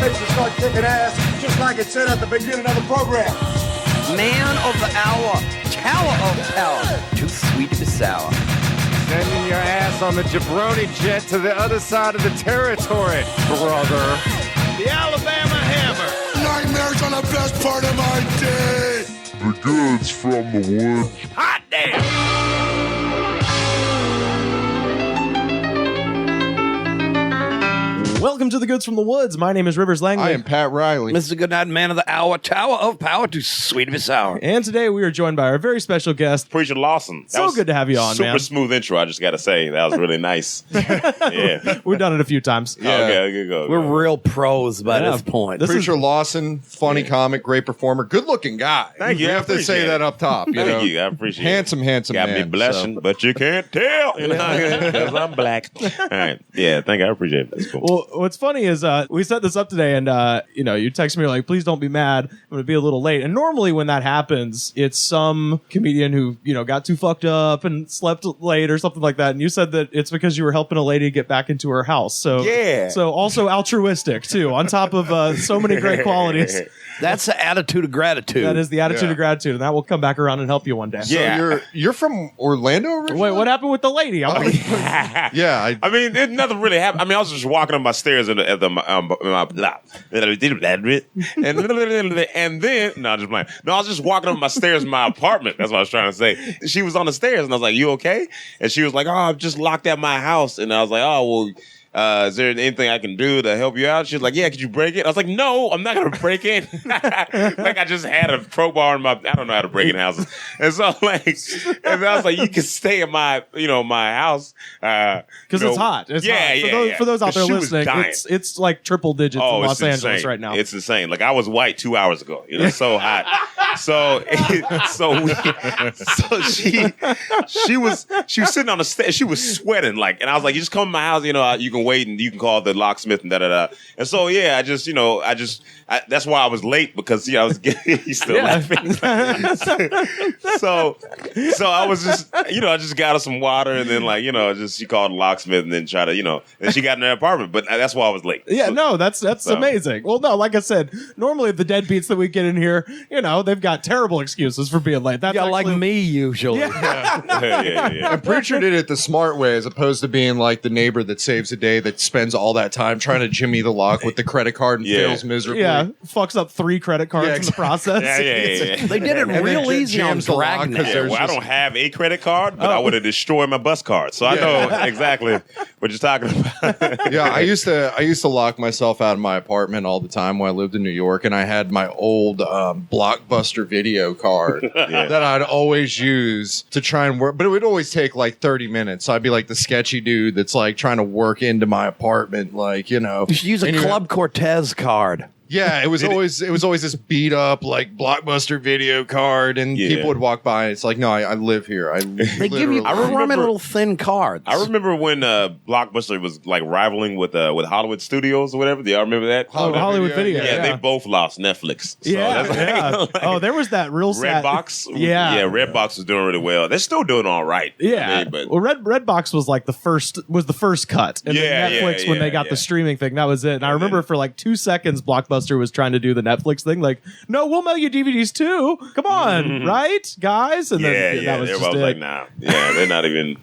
face and start kicking ass, just like it said at the beginning of the program. Man of the hour, tower of power, too sweet to be sour. Sending your ass on the jabroni jet to the other side of the territory, brother. The Alabama Hammer. Nightmares on the best part of my day. The goods from the woods. Hot damn! Welcome to the Goods from the Woods. My name is Rivers Langley. I am Pat Riley. Mr. Goodnight, man of the hour, tower of power, too sweet to be sour. And today we are joined by our very special guest. Preacher Lawson. So good to have you on, super man. smooth intro, I just got to say. That was really nice. Yeah. We've done it a few times. Yeah. Okay, go. We're real pros by this point. This Preacher Lawson, funny comic, great performer, good-looking guy. Thank you. We I have to say appreciate that it. up top. Thank you. I appreciate handsome, it. handsome Got man. me blushing, so. but you can't tell. You know, because I'm black. All right. Yeah, thank you. I appreciate it. That's cool. Well, what's funny is we set this up today, and you text me like, "Please don't be mad. I'm going to be a little late." And normally when that happens, it's some comedian who got too fucked up and slept late or something like that. And you said that it's because you were helping a lady get back into her house. So Yeah. So also altruistic too, on top of so many great qualities. That's the attitude of gratitude. That is the attitude of gratitude, and that will come back around and help you one day. So Yeah. you're from Orlando originally? Wait, what happened with the lady? I'm like, Yeah. I mean, nothing really happened. I mean, I was just walking up my stairs and then no, just playing. No, I was just walking up my stairs in my apartment. That's what I was trying to say. She was on the stairs, and I was like, "You okay?" And she was like, "Oh, I'm just locked at my house." And I was like, "Oh, well." Is there anything I can do to help you out? She was like, yeah, could you break it? I was like, no, I'm not going to break in. Like I just had a crowbar in my, I don't know how to break in houses. And so and I was like, you can stay in my, my house. because it's hot. It's hot. For those out there listening, it's like triple digits in Los Angeles right now. It's insane. Like I was white 2 hours ago. So hot. She was sitting on the stairs. She was sweating and I was like, you just come to my house. You can wait and you can call the locksmith and da-da-da. And so, yeah, that's why I was late because, I was getting, he's still laughing. so I was just, I just got her some water and then she called the locksmith and then tried to, and she got in her apartment. But that's why I was late. Yeah, no, that's amazing. Well, no, like I said, normally the deadbeats that we get in here, they've got terrible excuses for being late. That's like me usually. Yeah. And Preacher did it the smart way as opposed to being like the neighbor that saves a day that spends all that time trying to jimmy the lock with the credit card and fails miserably. Yeah, fucks up 3 credit cards in the process. Yeah. They did it real easy on Dragnet. I don't have a credit card, but I would have destroyed my bus card. So I know exactly what you're talking about. Yeah, I used to lock myself out of my apartment all the time when I lived in New York, and I had my old Blockbuster video card that I'd always use to try and work, but it would always take like 30 minutes. So I'd be like the sketchy dude that's like trying to work into my apartment, You should use a Club Cortez card. Yeah, it was always this beat up like Blockbuster video card, and people would walk by. And it's like, no, I live here. They give you crummy little thin cards. I remember when Blockbuster was like rivaling with Hollywood Studios or whatever. Do y'all remember that? Hollywood Video. Yeah, they both lost Netflix. So there was that real sad Redbox. Yeah, Redbox was doing really well. They're still doing all right. Yeah, but Redbox was like the first cut, and then Netflix when they got the streaming thing, that was it. And I remember for like 2 seconds, Blockbuster was trying to do the Netflix thing, like, no, we'll mail you DVDs too. Come on, right, guys? And then that was just everybody was like, nah, they're not even.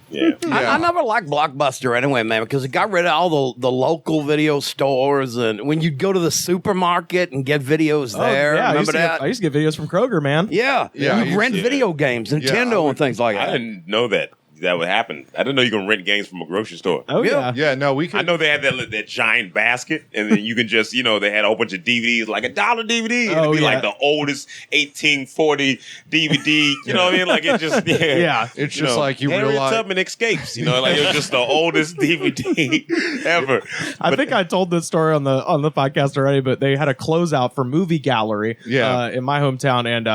I never liked Blockbuster anyway, man, because it got rid of all the local video stores, and when you'd go to the supermarket and get videos there. Remember that? I used to get videos from Kroger, man. Yeah. You'd rent video games, Nintendo and things like that. I didn't know that would happen. I didn't know you can rent games from a grocery store. Oh yeah. No, we could. I know they had that giant basket, and then you can just, they had a whole bunch of DVDs, like $1 DVD. It'd be like the oldest 1840 DVD. You know what I mean? Like it just, It's just like you Harriet realize. Tubman Escapes. Like it was just the oldest DVD ever. I think I told this story on the podcast already, but they had a closeout for Movie Gallery in my hometown, and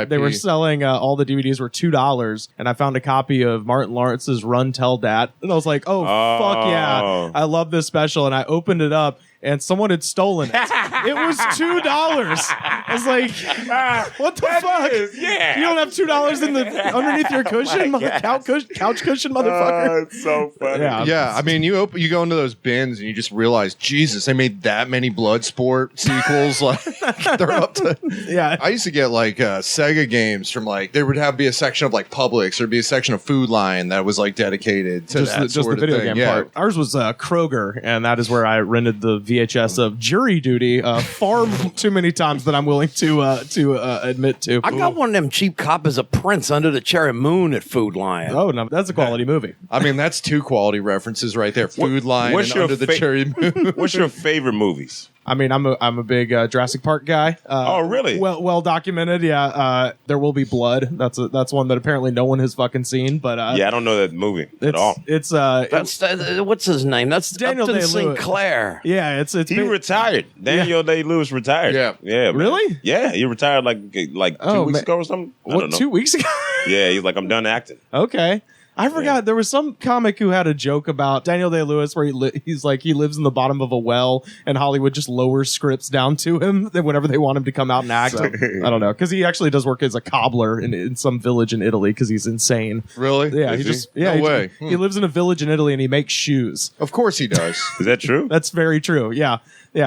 they were selling all the DVDs were $2, and I found a copy of Martin Lawrence's Run Tell Dat, and I was like, fuck yeah, I love this special. And I opened it up, and someone had stolen it. It was $2. I was like, what the fuck? Yeah. You don't have $2 in the underneath your cushion, couch cushion, motherfucker. It's so funny. Yeah, I mean, you go into those bins and you just realize, Jesus, they made that many Bloodsport sequels. Like they're up to. Yeah. I used to get like Sega games from like there would be a section of like Publix, there'd be a section of Food Lion that was like dedicated to that just sort the of video thing. game part. Ours was Kroger, and that is where I rented the VHS of Jury Duty far too many times than I'm willing to admit to. I got one of them cheap copies of Prince Under the Cherry Moon at Food Lion. Oh no, that's a quality movie. I mean, that's two quality references right there. Food Lion what's and your Under the Cherry Moon. What's your favorite movies? I mean, I'm a big Jurassic Park guy. Oh, really? Well documented. Yeah. There Will Be Blood. That's one that apparently no one has fucking seen. But Yeah, I don't know that movie at all. It's That's what's his name? That's Daniel Upton Day-Lewis. Sinclair. Yeah, it's He retired. Daniel Day-Lewis retired. Yeah. man. Really? Yeah, he retired like 2 weeks ago or something. I don't What, know. 2 weeks ago? Yeah, he's like, I'm done acting. Okay. I forgot there was some comic who had a joke about Daniel Day-Lewis where he's like he lives in the bottom of a well and Hollywood just lowers scripts down to him whenever they want him to come out and act. I don't know, because he actually does work as a cobbler in some village in Italy because he's insane. Really? Yeah, Is he? No way. He lives in a village in Italy and he makes shoes. Of course he does. Is that true? That's very true. Yeah.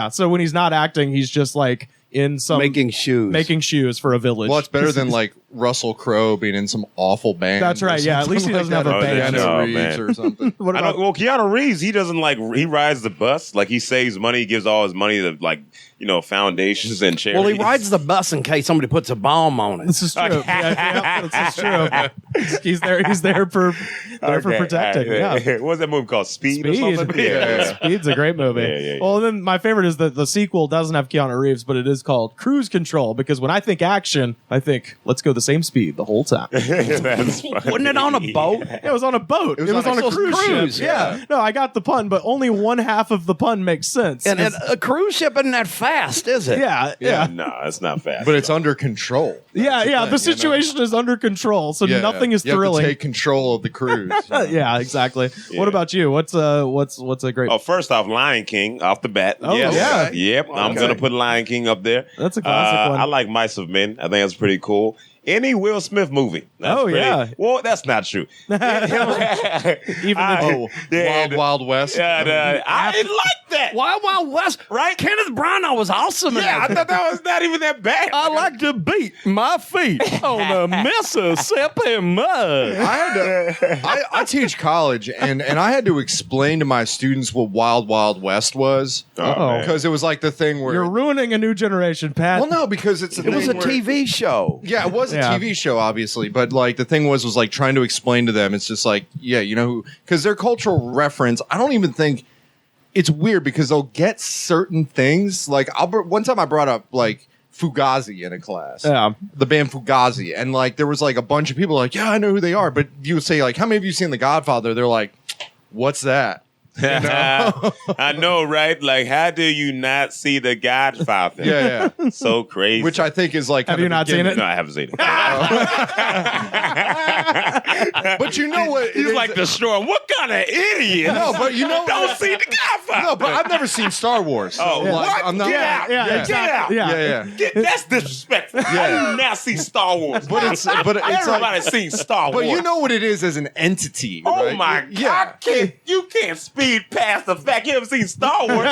So when he's not acting, he's just like in some Making shoes for a village. Well, it's better than like Russell Crowe being in some awful band. That's right, or yeah, at least he something doesn't have a that. band. Keanu Oh, Reeves man. or something. What I about don't, well, Keanu Reeves, he doesn't he rides the bus. Like he saves money, he gives all his money to foundations and charities. Well, he rides the bus in case somebody puts a bomb on it. This is true. This is true. He's there for protecting. All right. Yeah. What was that movie called? Speed or Speed. something? Speed's a great movie. Yeah. Well, then my favorite is that the sequel doesn't have Keanu Reeves, but it is called Cruise Control, because when I think action, I think let's go the same speed the whole time. That's funny. Wasn't it on a boat? It was on a boat. It was on a cruise ship. Yeah. No, I got the pun, but only one half of the pun makes sense. And a cruise ship isn't that fast, is it? Yeah. No, it's not fast. But it's under control. The situation is under control, so nothing is you have thrilling. to take control of the cruise. Yeah, exactly. Yeah. What about you? What's a great? Oh, first off, Lion King off the bat. Oh, Yes. yeah. Yep. I'm Okay. gonna put Lion King up there. That's a classic one. I like Mice of Men. I think that's pretty cool. Any Will Smith movie. That's pretty, yeah. Well, that's not true. Even Yeah, Wild West. I didn't like that. Wild Wild West, Right? Kenneth Branagh was awesome in Yeah, I that. thought that was not even that bad. I like to beat my feet on the Mississippi mud. I teach college, and I had to explain to my students what Wild Wild West was. Uh-oh. Because it was like the thing where. You're ruining a new generation, Pat. well, no, because it's a It thing was a where- TV show. Yeah, it was a Yeah. TV show, obviously, but like the thing was like trying to explain to them. It's just like, yeah, because their cultural reference. I don't even think it's weird because they'll get certain things. Like one time I brought up like Fugazi in a class. Yeah. The band Fugazi, and like there was like a bunch of people like, yeah, I know who they are, but you would say like, how many of you seen The Godfather? They're like, what's that? I know, right? Like, how do you not see The Godfather? Yeah. So crazy. Which I think is like. Have kind you of not seen beginning- No, I haven't seen it. But you know what? it He's is- like destroying. What kind of idiot? No, but you know. Don't see The Godfather. No, but I've never seen Star Wars. So Oh, like, what? I'm not. Get out. Yeah, Get exactly. out. Yeah. That's disrespectful. How do you not see Star Wars? But it's Everybody's seen Star Wars. But you know what it is as an entity. Oh right? my Yeah. God! You can't speed past the fact you haven't seen Star Wars.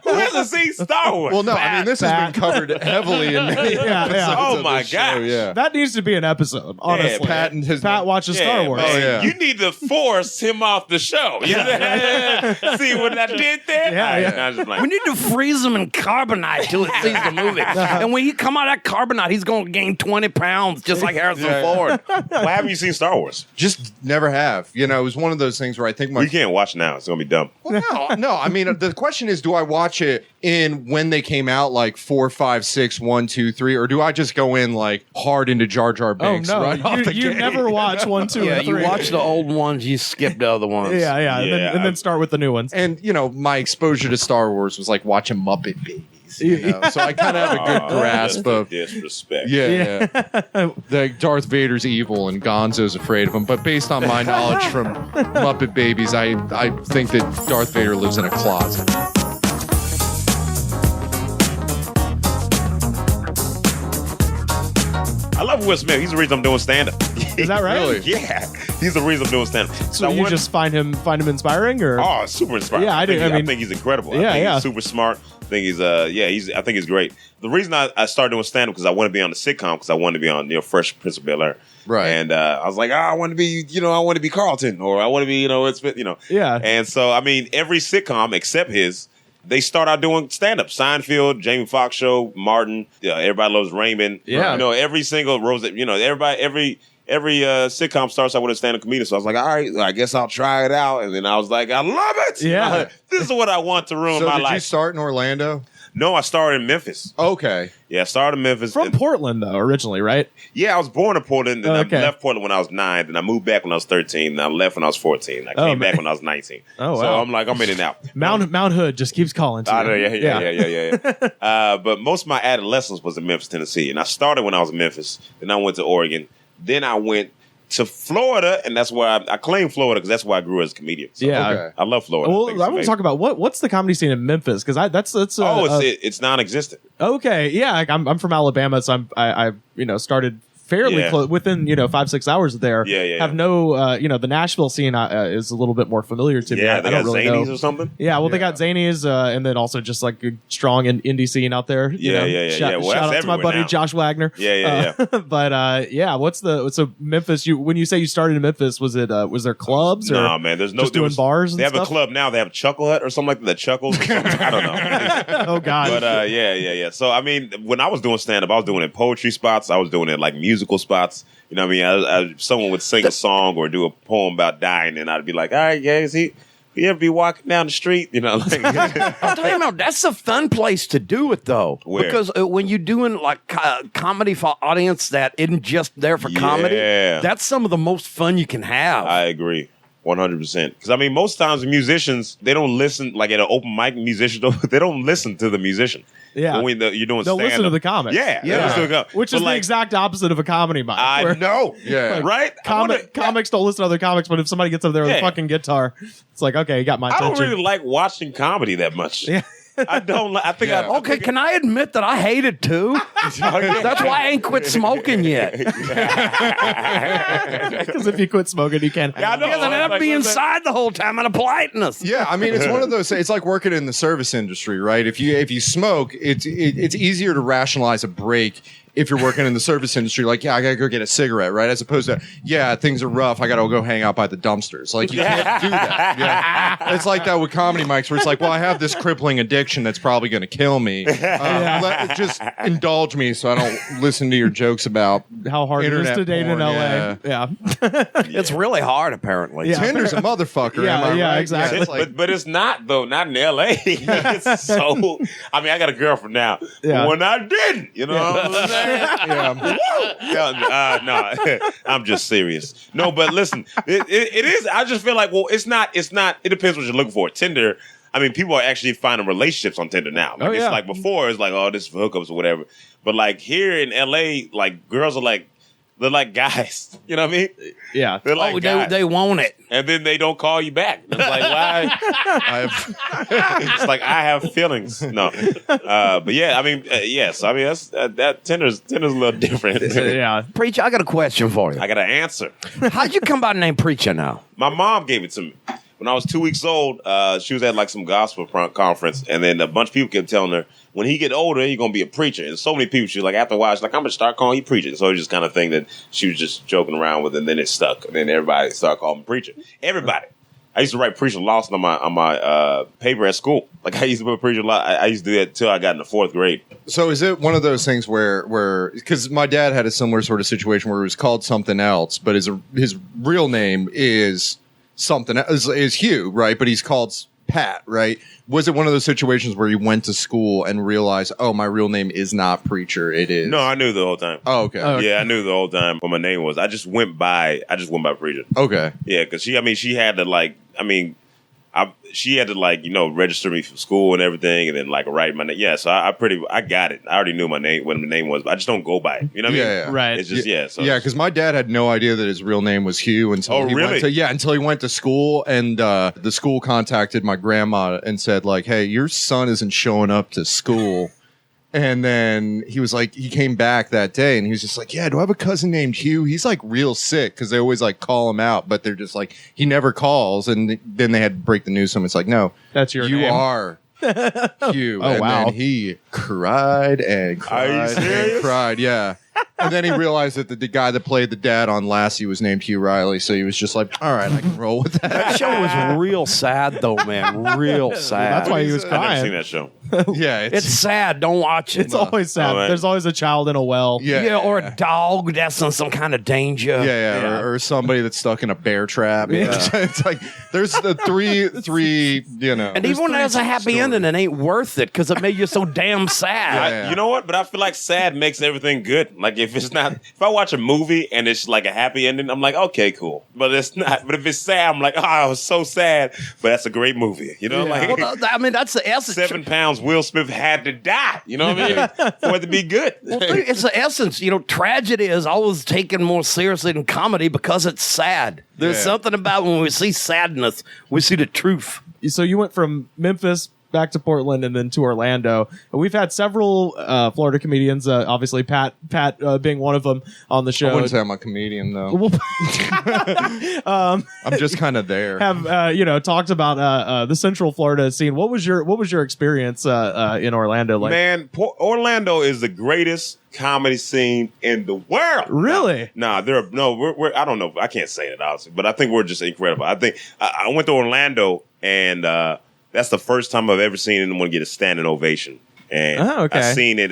Who hasn't seen Star Wars? Well, no, I mean this has been covered heavily in many Yeah. episodes. Oh of my this show, gosh. Yeah. That needs to be an episode, honestly. man. Pat watches Star Wars. man. Oh, yeah. You need to force him off the show. You know? See what I did there? Yeah. I was just like, We need to freeze him in carbonite till it sees the movie. And when he come out of that carbonite, he's going to gain 20 pounds, just like Harrison Ford. why haven't you seen Star Wars? Just never have. It was one of those things where I think my. You can't watch now. It's gonna be dumb. Well, no. I mean, the question is, do I watch it in when they came out, like 4, 5, 6, 1, 2, 3, or do I just go in like hard into Jar Jar Oh Binks? no, right off the you gate? never watch 1, 2, Yeah, and 3. you watch the old ones, you skip the other ones. Yeah, Yeah. and then start with the new ones. And my exposure to Star Wars was like watching Muppet Babies. So I kind of have a good grasp of. disrespect. Yeah. The Darth Vader's evil and Gonzo's afraid of him. But based on my knowledge from Muppet Babies, I think that Darth Vader lives in a closet. love Will Smith. He's the reason I'm doing stand-up. Is that right? Really? Yeah, he's the reason I'm doing stand-up. So you just find him inspiring, or super inspiring. Yeah, I think he's incredible. I think he's super smart. I think I think he's great. The reason I started doing stand-up because I want to be on the sitcom because I wanted to be on Fresh Prince of Bel-Air. Right. And I was like, I want to be, I want to be Carlton, or I want to be, Yeah. And so, I mean, every sitcom except his, they start out doing stand-up. Seinfeld, Jamie Foxx Show, Martin, Everybody Loves Raymond. Yeah. Every single Rose, every sitcom starts out with a stand-up comedian. So I was like, all right, I guess I'll try it out. And then I was like, I love it. Yeah. This is what I want to ruin So my did life. you start in Orlando? No, I started in Memphis. Okay. Yeah, I started in Memphis. from Portland though, originally, right? Yeah, I was born in Portland, and Okay. I left Portland when I was 9, then I moved back when I was 13, and I left when I was 14. I came back when I was 19. Oh, So wow. I'm like, I'm in and out. Mount Hood just keeps calling to you. Yeah. But most of my adolescence was in Memphis, Tennessee, and I started when I was in Memphis. Then I went to Oregon. Then I went to Florida, and that's where I claim Florida because that's where I grew as a comedian. So Yeah. Okay. I love Florida. Well, think I it's want to talk about what's the comedy scene in Memphis, because that's it's non-existent. okay. Yeah, like, I'm from Alabama, so I started fairly Yeah. close within 5-6 hours there. Yeah. Have no the Nashville scene is a little bit more familiar to me. Yeah, I they don't got really Zanies know. or something. Yeah, well, they got Zanies, and then also just like a strong indie scene out there. Yeah. Shout, Well, shout that's out to my everywhere buddy now. Josh Wagner. Yeah. But what's Memphis? When you say you started in Memphis, was there clubs or No, man. There's no just doing there's- bars and They have stuff? a club now. They have Chuckle Hut or something like that. Chuckles. Or something. I don't know. Oh God! But yeah. So I mean, when I was doing stand up, I was doing it in poetry spots. I was doing it in, like musical spots. You know what I mean? Someone would sing a song or do a poem about dying, and I'd be like, all right, guys, you ever be walking down the street? Like, I'll tell you, no, that's a fun place to do it, though. Where? Because when you're doing like comedy for audience that isn't just there for comedy, Yeah. that's some of the most fun you can have. I agree. 100%. Because I mean, most times musicians, they don't listen, like at an open mic, musicians, they don't listen to the musician. Yeah. When you're doing They'll stand-up. listen to the comic. Yeah. They listen to the comic. Which is But, the like, exact opposite of a comedy mic. I where know. Yeah. Right? I wonder- Comics don't listen to other comics, but if somebody gets up there with a Yeah. fucking guitar, it's like, okay, you got my I attention. don't really like watching comedy that much. Yeah. I don't. I think. Yeah. Okay, can I admit that I hate it too? That's why I ain't quit smoking yet. Because if you quit smoking, you can't. Yeah, I know. Because I end up being inside the whole time out of politeness. Yeah, I mean, it's one of those. It's like working in the service industry, right? If you smoke, it's easier to rationalize a break if you're working in the service industry. Like, yeah, I gotta go get a cigarette, right? As opposed to, yeah, things are rough. I gotta go hang out by the dumpsters. Like, you can't do that. Yeah. It's like that with comedy mics, where it's like, well, I have this crippling addiction that's probably gonna kill me. Just indulge me so I don't listen to your jokes about How hard it is internet to date in porn, LA. Yeah. It's really hard, apparently. Yeah. Tinder's a motherfucker. Yeah, am I yeah, right? exactly. it's like, but it's not though. Not in L.A. It's so. I mean, I got a girlfriend now. Yeah. But when I didn't, you know what I'm saying? yeah. No, I'm just serious. No, but listen, it is. I just feel like, well, it's not. It depends what you're looking for. Tinder. I mean, people are actually finding relationships on Tinder now. Like, Oh, yeah. It's like before, it's like, oh, this is for hookups or whatever. But like here in LA, like girls are like, they're like guys. You know what I mean? Yeah. They're like Oh, guys. they want it. And then they don't call you back. It's like, why? I have, It's like, I have feelings. No. But yeah, I mean, yes. I mean, that's that Tinder's a little different. Yeah. Preacher, I got a question for you. I got an answer. How'd you come by the name Preacher now? My mom gave it to me. When I was 2 weeks old, she was at like some gospel conference, and then a bunch of people kept telling her, when he get older, you're going to be a preacher. And so many people, she was like, after a while, she's like, I'm going to start calling you preacher. So it's just kind of thing that she was just joking around with, and then it stuck. And then everybody started calling me preacher. Everybody. I used to write preacher Lawson on my paper at school. Like, I used to put preacher Lawson. I used to do that until I got in the 4th grade. so is it one of those things where because my dad had a similar sort of situation where he was called something else, but his real name is something is Hugh, right? But he's called Pat, right? Was it one of those situations where you went to school and realized, oh, my real name is not Preacher, it is? No, I knew the whole time. Oh, okay. Yeah, I knew the whole time what my name was. I just went by preacher. Okay. Yeah, because she had to she had to register me for school and everything, and then write my name. Yeah, so I got it. I already knew my name, what my name was, but I just don't go by it. You know what I mean? Yeah. Right. It's just So Yeah, because my dad had no idea that his real name was Hugh until Oh, he really? until he went to school, and the school contacted my grandma and said, like, hey, your son isn't showing up to school. And then he was like, he came back that day and he was just like, yeah, do I have a cousin named Hugh? He's like real sick because they always like call him out, but they're just like, he never calls. And then they had to break the news to him. It's like, no, That's your you name. are Hugh. Oh, and wow. then he cried and Are you cried and serious? cried. Yeah. And then he realized that the guy that played the dad on Lassie was named Hugh Riley. So he was just like, all right, I can roll with that. That show was real sad, though, man. Real sad. That's why he was I've never crying. seen that show. Yeah. It's sad. Don't watch it. It's always sad. All right. There's always a child in a well. yeah. Or a dog that's in some kind of danger. Yeah. Or somebody that's stuck in a bear trap. It's like, there's the three, you know. And there's even when three there's a happy stories. ending, it ain't worth it because it made you so damn sad. Yeah. You know what? But I feel like sad makes everything good. Like if I watch a movie and it's like a happy ending, I'm like, okay, cool. But it's not. But if it's sad, I'm like, oh, I was so sad. But that's a great movie. You know, like Well, I mean, that's the essence. 7 pounds. Will Smith had to die. You know what I mean? For it to be good. Well, it's the essence. You know, tragedy is always taken more seriously than comedy because it's sad. There's something about when we see sadness, we see the truth. So you went from Memphis back to Portland and then to Orlando. We've had several Florida comedians, obviously Pat being one of them on the show. I wouldn't say I'm a comedian though. Well, I'm just kind of there. have talked about the Central Florida scene. What was your experience in Orlando like? Man, Orlando is the greatest comedy scene in the world. Really? Nah, we're I don't know. I can't say it obviously, but I think we're just incredible. I think I went to Orlando and that's the first time I've ever seen anyone get a standing ovation. And okay. I seen it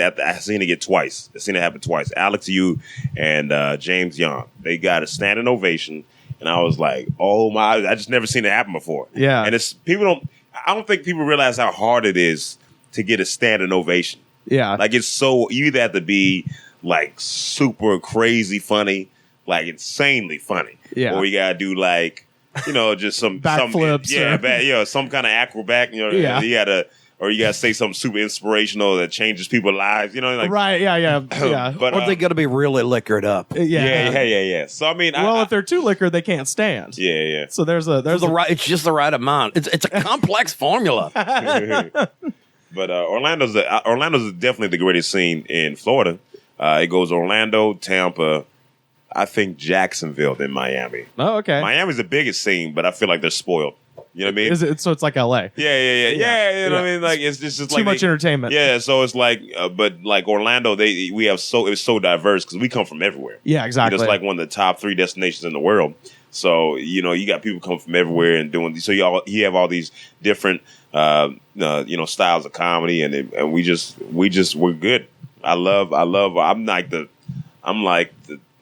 get twice. I seen it happen twice. Alex Yu and James Young, they got a standing ovation, and I was like, "Oh my!" I just never seen it happen before. Yeah. and I don't think people realize how hard it is to get a standing ovation. Yeah. Like you either have to be like super crazy funny, like insanely funny, Yeah. or you gotta do like just some Backflips some kind of acrobat. Yeah. You gotta say something super inspirational that changes people's lives. Like right. Yeah. But Or they got to be really liquored up. yeah. So I mean, Well, if they're too liquor, they can't stand. yeah. So there's It's just the right amount. It's a complex formula. But Orlando's definitely the greatest scene in Florida. It goes Orlando, Tampa, I think Jacksonville, then Miami. Oh, okay. Miami's the biggest scene, but I feel like they're spoiled. You know what I mean? Is it, so it's like LA. Yeah. You know what I mean? Like it's just Too like much entertainment. Yeah, so it's like, but like Orlando, it's so diverse because we come from everywhere. Yeah, exactly. It's like one of the top 3 destinations in the world. So you got people come from everywhere and doing. So you have all these different styles of comedy, and we're good. I'm like the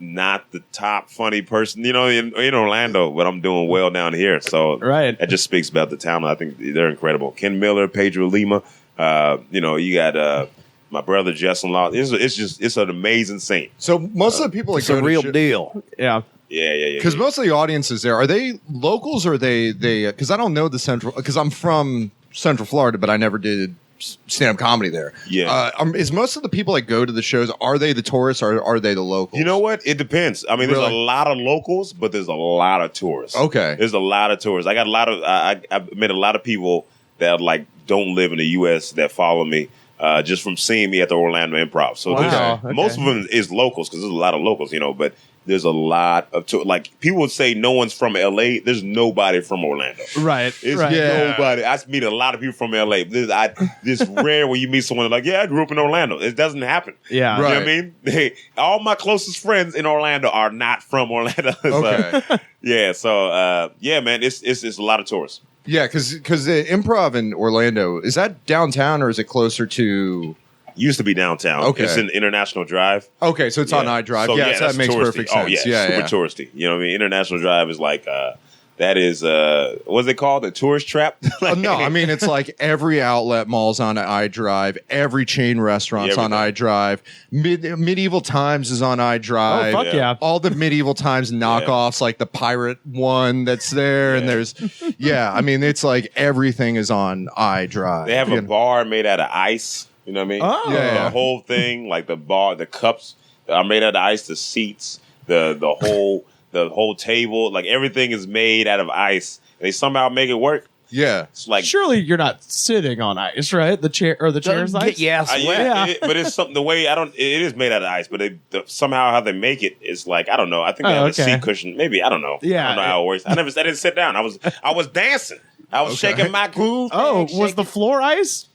not the top funny person, in Orlando, but I'm doing well down here. So Right. that just speaks about the talent. I think they're incredible. Ken Miller, Pedro Lima, you got my brother Justin Law. It's an amazing scene. So most of the people It's a real deal. deal. Yeah. Yeah. Because most of the audiences there, are they locals or are they because I don't know the Central, because I'm from Central Florida, but I never did stand-up comedy there. Yeah. Is most of the people that go to the shows, are they the tourists or are they the locals? You know what? It depends. I mean, there's Really? a lot of locals, but there's a lot of tourists. Okay. There's a lot of tourists. I got a lot of. I've met a lot of people that like don't live in the U.S. that follow me just from seeing me at the Orlando Improv. So Wow, okay. most of them is locals because there's a lot of locals, but there's a lot of like people would say no one's from L.A. There's nobody from Orlando. Right. It's right. nobody. I meet a lot of people from LA. This rare when you meet someone like, I grew up in Orlando. It doesn't happen. Yeah. You know Right. what I mean? All my closest friends in Orlando are not from Orlando. Okay. Man, it's a lot of tourists. Yeah, because the Improv in Orlando, is that downtown or is it closer to... Used to be downtown. Okay. It's in International Drive. Okay, so it's on iDrive. So, So that makes touristy. perfect sense. Oh, yeah, super touristy. You know what I mean? International Drive is like, that is, what's it called? The tourist trap? No, I mean, it's like every outlet mall's on iDrive. Every chain restaurant's on iDrive. Medieval Times is on iDrive. Oh, fuck yeah. All the Medieval Times knockoffs, like the pirate one that's there. And there's, I mean, it's like everything is on iDrive. They have a bar made out of ice. You know what I mean? Oh. Yeah. The whole thing, like the bar, the cups are made out of ice, the seats, the whole table, like everything is made out of ice. They somehow make it work. Yeah. It's like Surely you're not sitting on ice, right? The chair or the chair's ice. Yeah, Yeah. but it's something. The way it is made out of ice, but somehow how they make it is like I don't know. I think they have a seat cushion. Maybe I don't know. Yeah. I don't know how it works. I didn't sit down. I was dancing. I was shaking my cool. Oh, was the floor ice?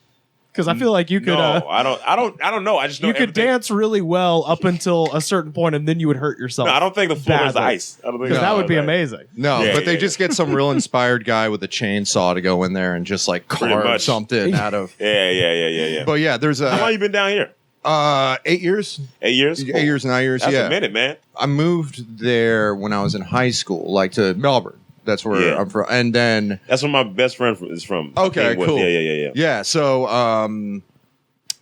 Because I feel like you could. No, I don't know. I just know you could everything. dance really well up until a certain point, and then you would hurt yourself. No, I don't think the floor is badly. ice. I don't think Because that would be ice. amazing. No, Yeah, but they yeah. just get some real inspired guy with a chainsaw to go in there and just like Pretty carve much. something out of. Yeah. But yeah, there's How long a you been down here? 8 years. 8 years. 8 years, 9 years. That's yeah, a minute, man. I moved there when I was in high school, like to Melbourne. That's where Yeah. I'm from. And then That's where my best friend is from. Okay, Kingwood. cool. Yeah. yeah, so and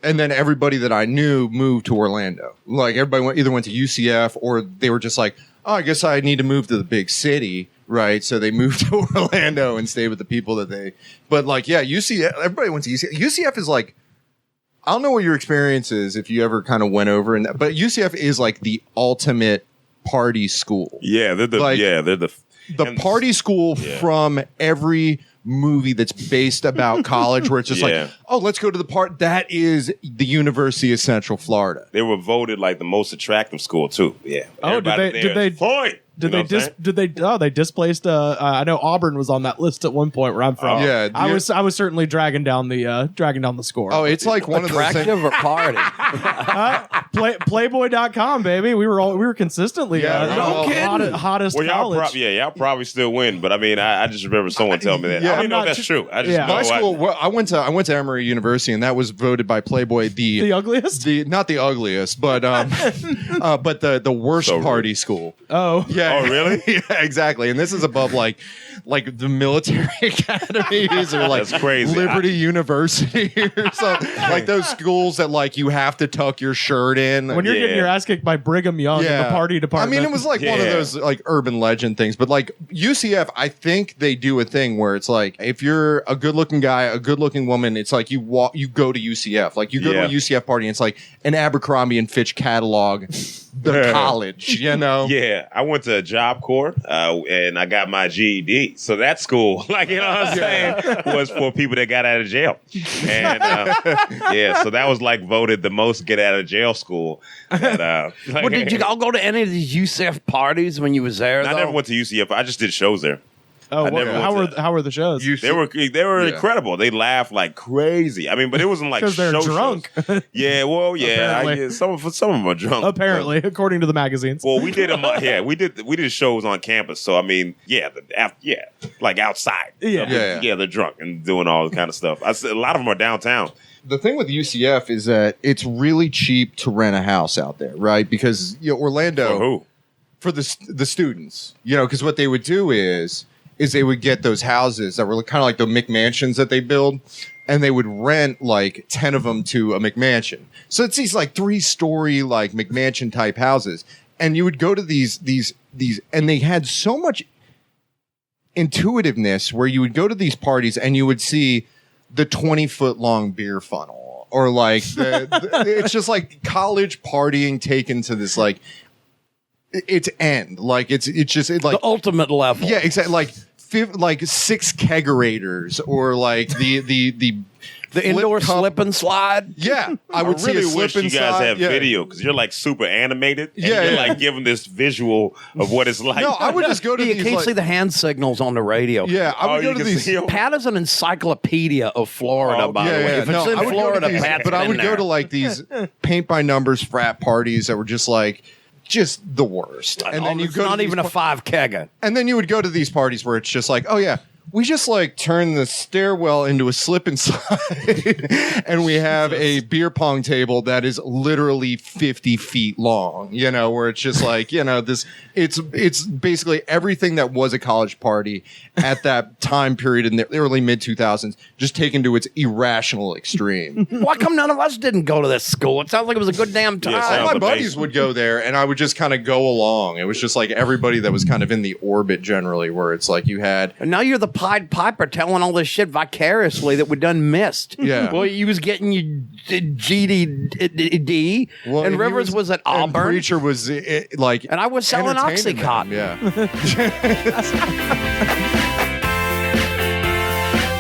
then everybody that I knew moved to Orlando. Like everybody either went to UCF or they were just like, oh, I guess I need to move to the big city, right? So they moved to Orlando and stayed with the people that they. But like, yeah, UCF. Everybody went to UCF. UCF is like, I don't know what your experience is if you ever kind of went over, but UCF is like the ultimate party school. Yeah, they're the Like, they're the The party school from every movie that's based about college, where it's just Yeah. like, oh, let's go to the part that is the University of Central Florida. They were voted like the most attractive school too. Yeah. Oh, did Everybody they- there did they- is Floyd. Did You know they what I'm saying? did they they displaced I know Auburn was on that list at one point where I'm from. Yeah, I was certainly dragging down the score. Oh, it's like one of those things. Attractive or party? Playboy.com, baby. We were consistently Yeah, hottest Well, college. y'all probably still win, but I mean, I just remember someone telling me that. Yeah. I don't I'm even know if not that's too- true. I just Yeah. know My school, well, I went to Emory University, and that was voted by Playboy The ugliest? not the ugliest, but the worst So rude. party school. Oh. Yeah. Oh, really? Yeah, exactly. And this is above like the military academies or like That's crazy. Liberty University or something. Like those schools that like you have to tuck your shirt in. When you're getting Yeah. your ass kicked by Brigham Young in the party I department. mean, it was like one of Yeah. those like urban legend things, but like UCF, I think they do a thing where it's like if you're a good looking guy, a good looking woman, it's like you go to UCF, like you go to a Yeah. UCF party, and it's like an Abercrombie and Fitch catalog, the college, you know? Yeah, I went to Job Corps and I got my GED. So that school, like you know what I'm saying, was for people that got out of jail. And yeah, so that was like voted the most get out of jail school. And, like, Well, did you all go to any of these UCF parties when you was there? I never went to UCF. I just did shows there. oh, I never went to how were the shows? They were Yeah. incredible. They laughed like crazy. I mean, but it wasn't like 'Cause they're show drunk. shows. Yeah, well, yeah. Apparently. Some of them are drunk. Apparently, according to the magazines. Well, we did them. Yeah, we did shows on campus. So I mean, like outside. Yeah. Yeah. They're drunk and doing all kind of stuff. A lot of them are downtown. The thing with UCF is that it's really cheap to rent a house out there, right? Because Orlando For who? for the students, because what they would do is they would get those houses that were kind of like the McMansions that they build, and they would rent like 10 of them to a McMansion. So it's these like 3-story like McMansion type houses, and you would go to these, and they had so much intuitiveness where you would go to these parties and you would see the 20-foot long beer funnel, or like it's just like college partying taken to this like its end. Like it's just like The ultimate level. yeah, exactly. Like 6 kegerators, or like the The indoor flip cup. slip and slide. Yeah, I I would really see a wish slip you guys inside. have Yeah. video because you're like super animated. And Yeah, you're yeah. like giving this visual of what it's like. No, I would just go to You these. can't like- see the hand signals on the radio. yeah, I would Oh, go you to can these. see 'em? Pat is an encyclopedia of Florida, Oh, by the way. If it's No, in I would go to Florida, these- Pat's but I been would go there. to like these paint by numbers frat parties that were just the worst. And then you it's go not to even these a 5 kegger. And then you would go to these parties where it's just like, oh yeah, we just like turn the stairwell into a slip and slide, and we have a beer pong table that is literally 50 feet long. Where it's just like this. It's basically everything that was a college party at that time period in the early mid 2000s, just taken to its irrational extreme. Why come none of us didn't go to this school? It sounds like it was a good damn time. Yeah, All sounds my amazing. buddies would go there, and I would just kind of go along. It was just like everybody that was kind of in the orbit generally, where it's like you had. And now you're the Pied Piper telling all this shit vicariously that we done missed. Yeah. Well, you was getting your GD, and he Rivers was at and Auburn. Preacher was like, And I was selling entertaining Oxycontin. them. Yeah.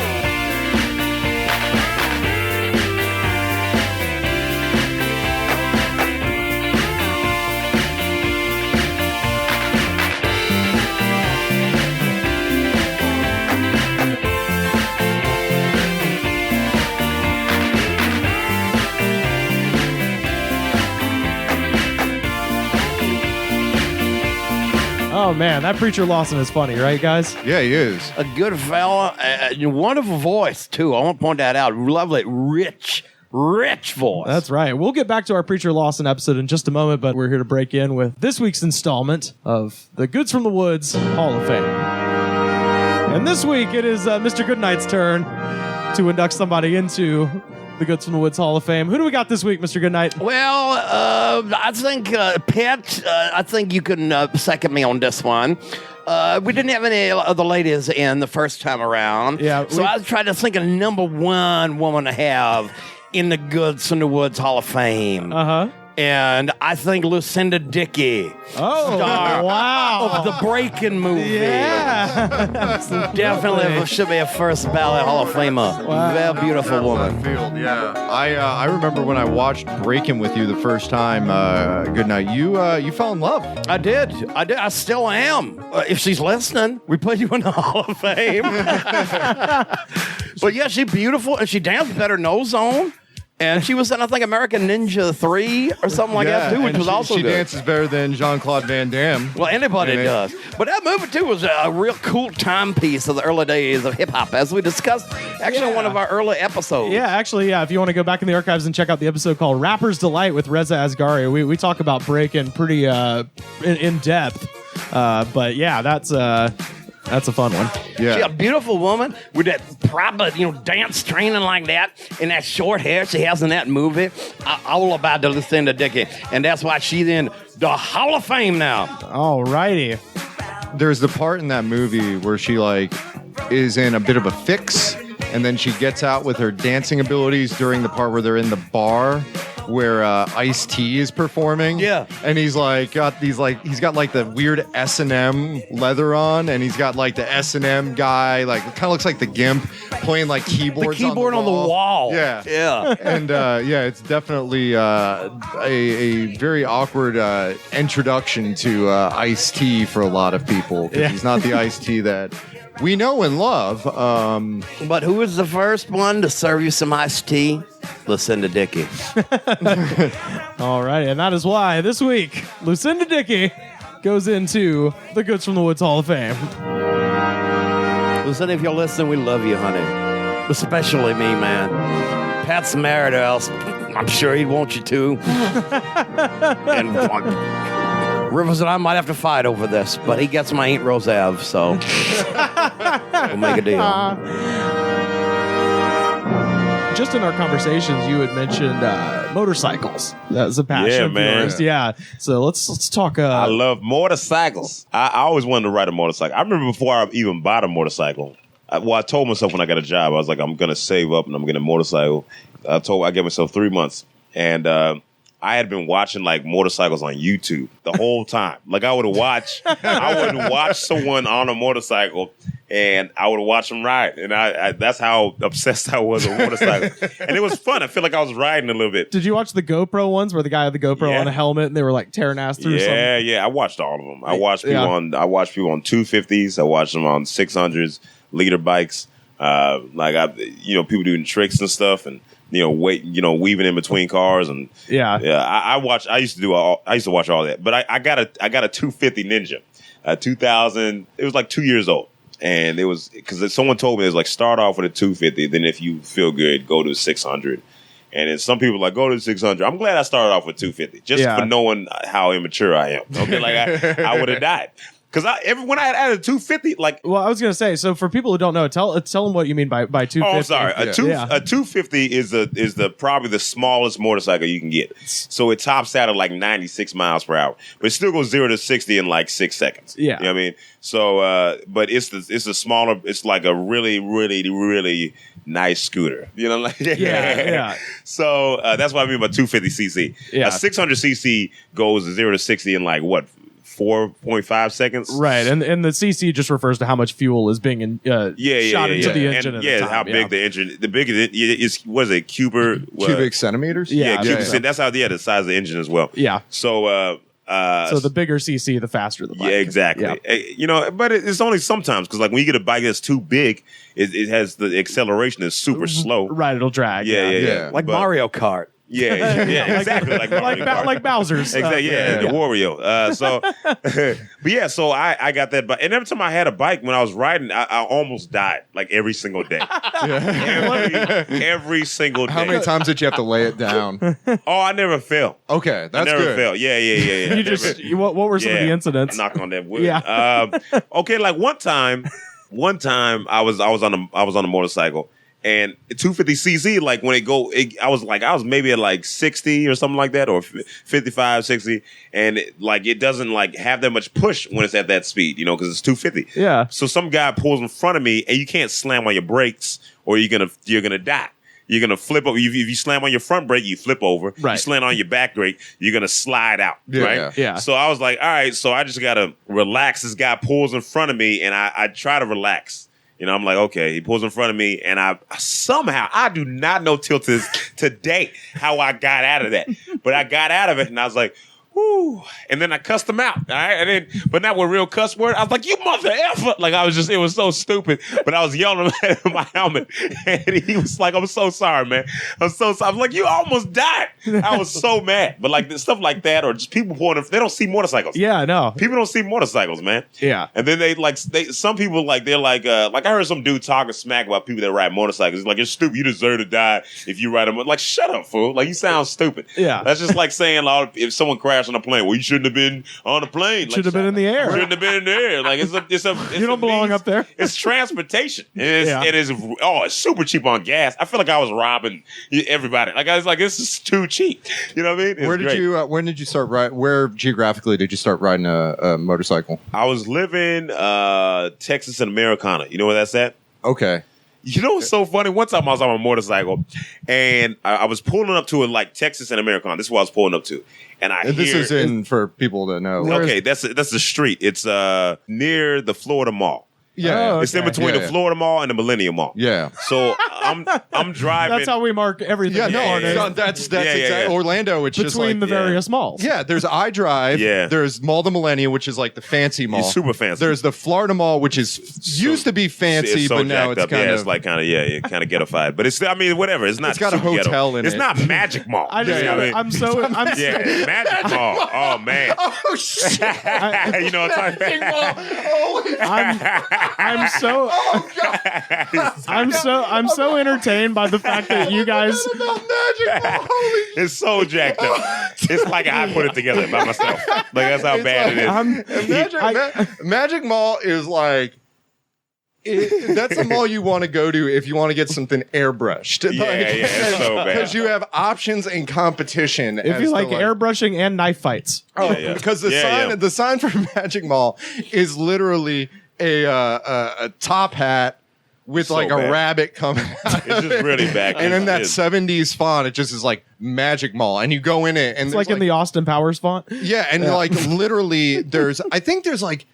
Oh, man, that Preacher Lawson is funny, right, guys? Yeah, he is. A good fella, wonderful voice too. I want to point that out. Lovely, rich voice. That's right. We'll get back to our Preacher Lawson episode in just a moment, but we're here to break in with this week's installment of the Goods from the Woods Hall of Fame. And this week, it is Mr. Goodnight's turn to induct somebody into the Goods from the Woods Hall of Fame. Who do we got this week, Mr. Goodnight? Well, I think, Pat, I think you can second me on this one. We didn't have any of the ladies in the first time around. Yeah, so I was trying to think of number one woman to have in the Goods from the Woods Hall of Fame. Uh-huh. And I think Lucinda Dickey, Oh, star wow. of the Breakin' movie. Yeah. Definitely should be a first ballot Hall of Famer. Wow. Very beautiful woman. Field, yeah. I remember when I watched Breakin' with you the first time. Good night. You fell in love. I did. I still am. If she's listening, we put you in the Hall of Fame. But yeah, she's beautiful and she danced better than Ozone. And she was in, I think, American Ninja 3 or something like that, too, which and was also she good. dances better than Jean-Claude Van Damme. Well, anybody does. But that movie, too, was a real cool timepiece of the early days of hip-hop, as we discussed actually in one of our early episodes. Yeah, actually, yeah. If you want to go back in the archives and check out the episode called Rapper's Delight with Reza Asghari, we talk about Breakin' pretty in depth. But yeah, that's a fun one. Yeah. She's a beautiful woman with that proper, dance training like that and that short hair she has in that movie. All about the Lucinda Dickey. And that's why she's in the Hall of Fame now. All righty. There's the part in that movie where she is in a bit of a fix, and then she gets out with her dancing abilities during the part where they're in the bar where Ice-T is performing. Yeah. And he's got the weird S&M leather on, and he's got the S&M guy, it kind of looks like the Gimp, playing keyboards The keyboard on the wall. Yeah. Yeah. And it's definitely a very awkward introduction to Ice-T for a lot of people, because he's not the Ice-T that we know and love. But who was the first one to serve you some iced tea? Lucinda Dickey. All right, and that is why this week Lucinda Dickey goes into the Goods from the Woods Hall of Fame. Lucinda, if you're listening, we love you, honey. Especially me, man. Pat's married, or else I'm sure he'd want you to. And Rivers and I might have to fight over this, but he gets my Ain't Rose Ave, so we'll make a deal. Just in our conversations, you had mentioned motorcycles. That's a passion Yeah, of man. yours. Yeah. So let's talk. I love motorcycles. I always wanted to ride a motorcycle. I remember before I even bought a motorcycle. I told myself when I got a job, I was like, I'm gonna save up and I'm gonna get a motorcycle. I gave myself 3 months, and I had been watching motorcycles on YouTube the whole time. I would watch someone on a motorcycle, and I would watch them ride, and I that's how obsessed I was with motorcycles. And it was fun. I feel like I was riding a little bit. Did you watch the GoPro ones where the guy had the GoPro on a helmet and they were tearing ass through something? Yeah. I watched all of them. I watched people on 250s. I watched them on 600s, liter bikes. People doing tricks and stuff, and weaving in between cars, and I used to watch all that. But I got a 250 Ninja, 2000. It was 2 years old, and it was because someone told me it was start off with a 250, then if you feel good, go to a 600. And then some people go to 600. I'm glad I started off with 250, just for knowing how immature I am. Okay, I would have died. Because when I had added 250, well, I was gonna say, so for people who don't know, tell them what you mean by 250. Oh, I'm sorry. A 250 is probably the smallest motorcycle you can get. So it tops out at 96 miles per hour, but it still goes 0 to 60 in 6 seconds. Yeah, you know what I mean. So, but it's the smaller. It's a really, really, really nice scooter. Yeah. So that's what I mean by 250 cc. Yeah. A 600 cc goes 0 to 60 in what? 4.5 seconds. Right, and the CC just refers to how much fuel is being shot into the engine. And, how big the engine. The bigger it is, what is it? Cubic centimeters. Yeah, cubic. That's how. Yeah, the size of the engine as well. Yeah. So. So the bigger CC, the faster the bike. Yeah, exactly. Yeah. But it's only sometimes because when you get a bike that's too big, it has the acceleration is super slow. Right, it'll drag. Yeah. Like Mario Kart. Yeah, exactly. Like Mario Kart. like Bowser's. Exactly. The Wario. So I got that bike, and every time I had a bike when I was riding, I almost died like every single day. every single day. How many times did you have to lay it down? Oh, I never fell. Okay, that's I never good. fell. Yeah. You just what were some of the incidents? Knock on that wood. Yeah. Okay, like one time I was on a motorcycle. And 250cc, like when I was maybe at like 60 or something like that, or 55, 60, and it doesn't like have that much push when it's at that speed, because it's 250. Yeah. So some guy pulls in front of me, and you can't slam on your brakes, or you're gonna die. You're gonna flip over. If you slam on your front brake, you flip over. Right. You slam on your back brake, you're gonna slide out. Yeah, right. Yeah. So I was like, all right. So I just gotta relax. This guy pulls in front of me, and I try to relax. I'm like, okay, he pulls in front of me, and I do not know till today how I got out of that. But I got out of it, and I was like, whoo. And then I cussed him out, all right? But not with real cuss word. I was like, you mother effer. Like, it was so stupid. But I was yelling at him in my helmet, and he was like, I'm so sorry, man. I'm so sorry. I was like, you almost died. I was so mad. But like stuff like that, or just people they don't see motorcycles. Yeah, no. People don't see motorcycles, man. Yeah. And then some people they're like I heard some dude talking smack about people that ride motorcycles. He's like, you're stupid. You deserve to die if you ride a motorcycle. Like, shut up, fool. Like, you sound stupid. Yeah. That's just like saying if someone crashed on a plane, well, you shouldn't have been on a plane. Should have been in the air. Shouldn't have been in the air. Like, it's you don't belong up there. It's transportation. It's super cheap on gas. I feel like I was robbing everybody. Like, I was like, this is too cheap. You know what I mean? When did you start riding? Where geographically did you start riding a motorcycle? I was living Texas and Americana. You know where that's at? Okay. You know what's so funny? One time I was on a motorcycle, and I was pulling up to Texas and Americana. This is what I was pulling up to. And this is in for people to know. Okay, that's the street. It's near the Florida Mall. Yeah, Oh, it's in between the Florida Mall and the Millennium Mall. Yeah. So I'm driving. That's how we mark everything. Yeah, Yeah. that's exactly Orlando. It's just Between like the various malls. Yeah, there's iDrive. Yeah. There's Mall the Millennium, which is like the fancy mall. It's super fancy. There's the Florida Mall, which is used to be fancy, it's so but now jacked it's up. kind of it's like kind of ghettofied. But it's whatever. It's not. It's got a super hotel ghetto. in It's it. not Magic Mall. I'm Magic Mall. Oh man. Oh shit! You know what I'm talking about? Holy I'm so I'm so entertained by the fact that you guys Magic Mall. It's so jacked up. It's like I put it together by myself. Like, that's how bad it is. Magic Mall is like. That's the mall you want to go to if you want to get something airbrushed. Yeah, it's so bad. Because you have options and competition. if you like airbrushing and knife fights. Because the sign for Magic Mall is literally a top hat with So like bad. a rabbit coming out. It's just really bad. And in that It's- 70s font, it just is like Magic Mall. And you go in it and It's like in the Austin Powers font. yeah, and like literally I think there's like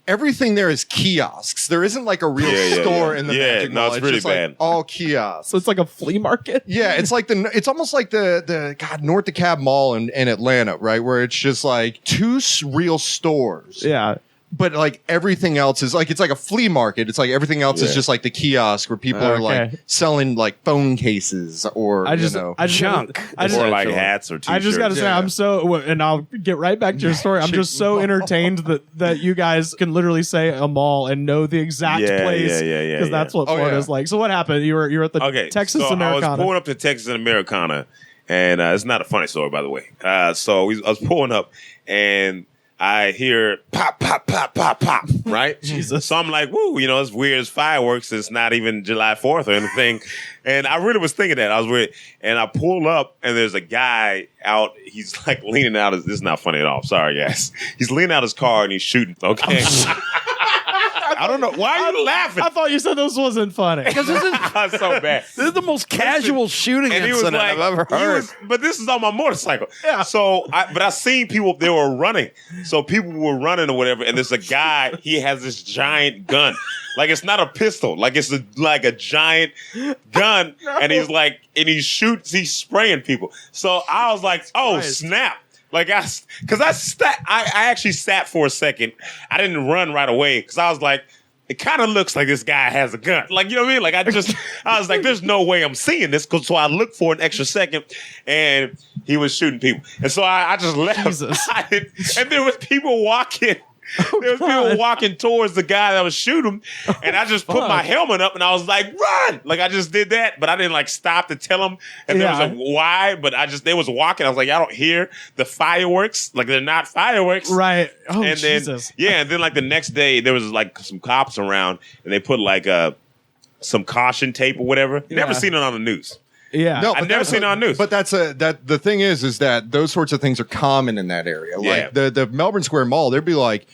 everything there is kiosks. There isn't like a real store in the Magic Mall. it's really just bad. like all kiosks. So it's like a flea market. Yeah, it's like it's almost like the North DeKalb Mall in Atlanta, right? Where it's just like two real stores. Yeah. But like everything else is like it's like a flea market. It's like everything else is Yeah. just like the kiosk where people are like Okay. selling like phone cases or I just junk. I just, or like hats or t-shirts. I just got to say, Yeah. I'm so, and I'll get right back to your story. I'm just so entertained that you guys can literally say a mall and know the exact Yeah, place. yeah, Because that's what Oh, Florida's yeah. like. So what happened? You were at the Okay, Texas so I Americana. was pulling up to Texas and Americana, and it's not a funny story, by the way. I was pulling up, and I hear pop, pop, pop, pop, pop, right? Jesus. So I'm like, woo, it's weird as fireworks. It's not even July 4th or anything. And I really was thinking that. I was weird. And I pull up, and there's a guy out. He's like leaning out. This is not funny at all. Sorry, guys. He's leaning out his car, and he's shooting. Okay. I don't know. Why are you laughing? I thought you said this wasn't funny. That's so bad. This is the most casual shooting And he was incident like, I've ever heard. but this is on my motorcycle. Yeah. So, I seen people, they were running. So people were running or whatever. And there's a guy, he has this giant gun. Like, it's not a pistol. Like, it's like a giant gun. And he's spraying people. So I was like, oh, snap. Like, I actually sat for a second. I didn't run right away because I was like, it kind of looks like this guy has a gun. Like, you know what I mean? Like, I was like, there's no way I'm seeing this. So I looked for an extra second, and he was shooting people. And so I just left. Jesus. And there was people walking. There was people walking towards the guy that was shooting, and I just put my helmet up and I was like, run! Like, I just did that, but I didn't like stop to tell them. And there was like, why? But they was walking. I was like, I don't hear the fireworks. Like, they're not fireworks. Right. Oh, and Jesus. Then, and then like the next day there was like some cops around and they put like some caution tape or whatever. Never seen it on the news. Yeah. No, I've never seen it on news. But the thing is that those sorts of things are common in that area. Like the Melbourne Square Mall, there'd be like,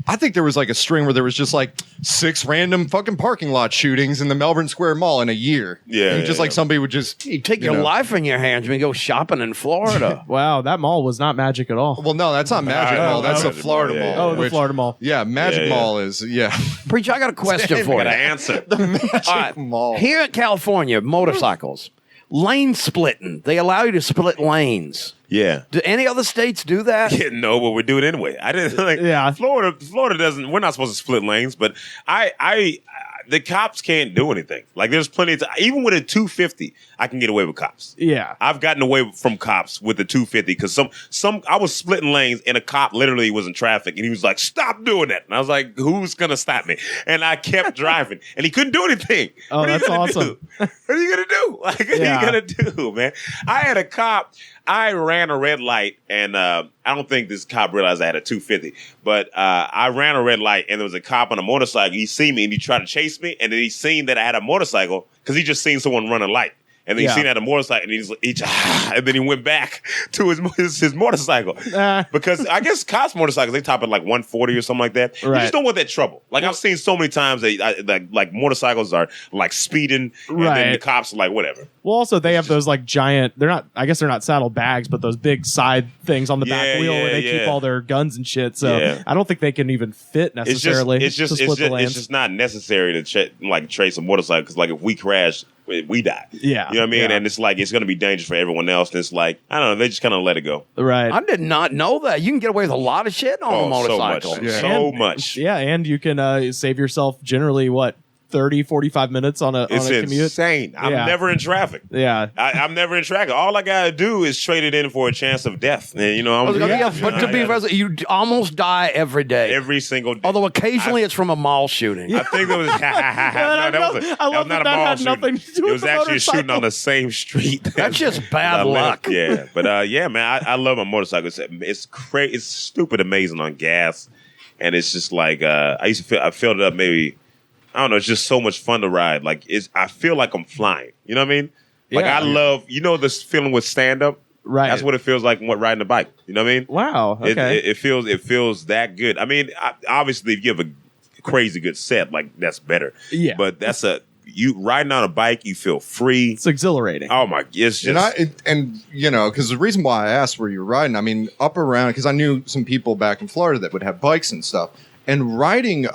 I think there was like a string where there was just like 6 random fucking parking lot shootings in the Melbourne Square Mall in a year. Yeah. And just like somebody would just You take your life in your hands and go shopping in Florida. Wow, that mall was not magic at all. Well, no, that's not Magic Mall. That's the Magic Florida Mall, Mall. Oh, the Florida Mall. Yeah, Magic Mall is Preacher, I got a question for Got you. an answer. All right. Mall. Here in California, motorcycles, lane splitting. They allow you to split lanes. Yeah. Do any other states do that? Yeah, no, but we're doing it anyway. I didn't like. Yeah. Florida doesn't. We're not supposed to split lanes, but the cops can't do anything. Like, there's plenty of time. Even with a 250, I can get away with cops. Yeah. I've gotten away from cops with the 250 because I was splitting lanes and a cop literally was in traffic and he was like, "Stop doing that!" And I was like, "Who's gonna stop me?" And I kept driving and he couldn't do anything. Oh, What are you that's gonna awesome. do? What are you gonna do? Like, what are you gonna do, man? I had a cop. I ran a red light, and I don't think this cop realized I had a 250, but I ran a red light, and there was a cop on a motorcycle. He seen me, and he tried to chase me, and then he seen that I had a motorcycle because he just seen someone run a light. And then he seen I had a motorcycle, and and then he went back to his motorcycle. Because I guess cops' motorcycles, they top at like 140 or something like that. Right. You just don't want that trouble. Like, I've seen so many times that like motorcycles are like speeding, and then the cops are like, whatever. Well, also they have those like giant. I guess they're not saddle bags, but those big side things on the back wheel where they keep all their guns and shit. So I don't think they can even fit necessarily. It's just not necessary to trace a motorcycle because like if we crash, we die. Yeah. You know what I mean? Yeah. And it's like, it's going to be dangerous for everyone else. And it's like, I don't know, they just kind of let it go. Right. I did not know that. You can get away with a lot of shit on a motorcycle. So much. So much. Yeah, and you can save yourself generally, 30, 45 minutes on a commute. Insane. I'm never in traffic. Yeah. I'm never in traffic. All I got to do is trade it in for a chance of death. And, you know, but to be resolute, you almost die every day. every single day. Although occasionally it's from a mall shooting. I think it was. That was not a mall had shooting. nothing to do It with was the actually a shooting motorcycle. on the same street. That's just bad I luck. Yeah, but yeah, man, I love my motorcycle. It's crazy. It's stupid amazing on gas, and it's just like I filled it up maybe. I don't know. It's just so much fun to ride. Like I feel like I'm flying. You know what I mean? Like I love. You know this feeling with stand up. Right. That's what it feels like when riding a bike. You know what I mean? Wow. Okay. It feels that good. I mean, obviously, if you have a crazy good set, like that's better. Yeah. But you riding on a bike, you feel free. It's exhilarating. Oh my! It's just and you know, because the reason why I asked where you're riding, I mean, up around, because I knew some people back in Florida that would have bikes and stuff, and riding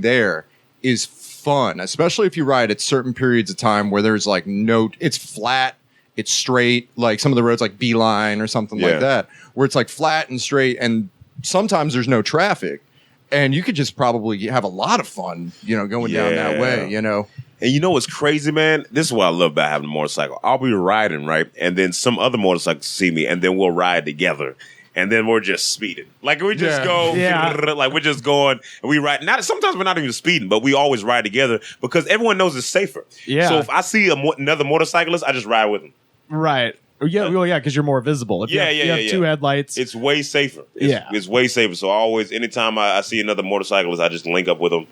there is fun, especially if you ride at certain periods of time where there's like it's flat, it's straight, like some of the roads like Beeline or something like that, where it's like flat and straight, and sometimes there's no traffic, and you could just probably have a lot of fun, you know, going down that way, you know. And you know what's crazy, man? This is what I love about having a motorcycle. I'll be riding, right? And then some other motorcycles see me, and then we'll ride together. And then we're just speeding. Like, we just go, like, we're just going, and we ride. Sometimes we're not even speeding, but we always ride together because everyone knows it's safer. Yeah. So if I see another motorcyclist, I just ride with him. Right. Yeah, well, because you're more visible. If you have two headlights. It's way safer. It's way safer. So I always, anytime I see another motorcyclist, I just link up with them.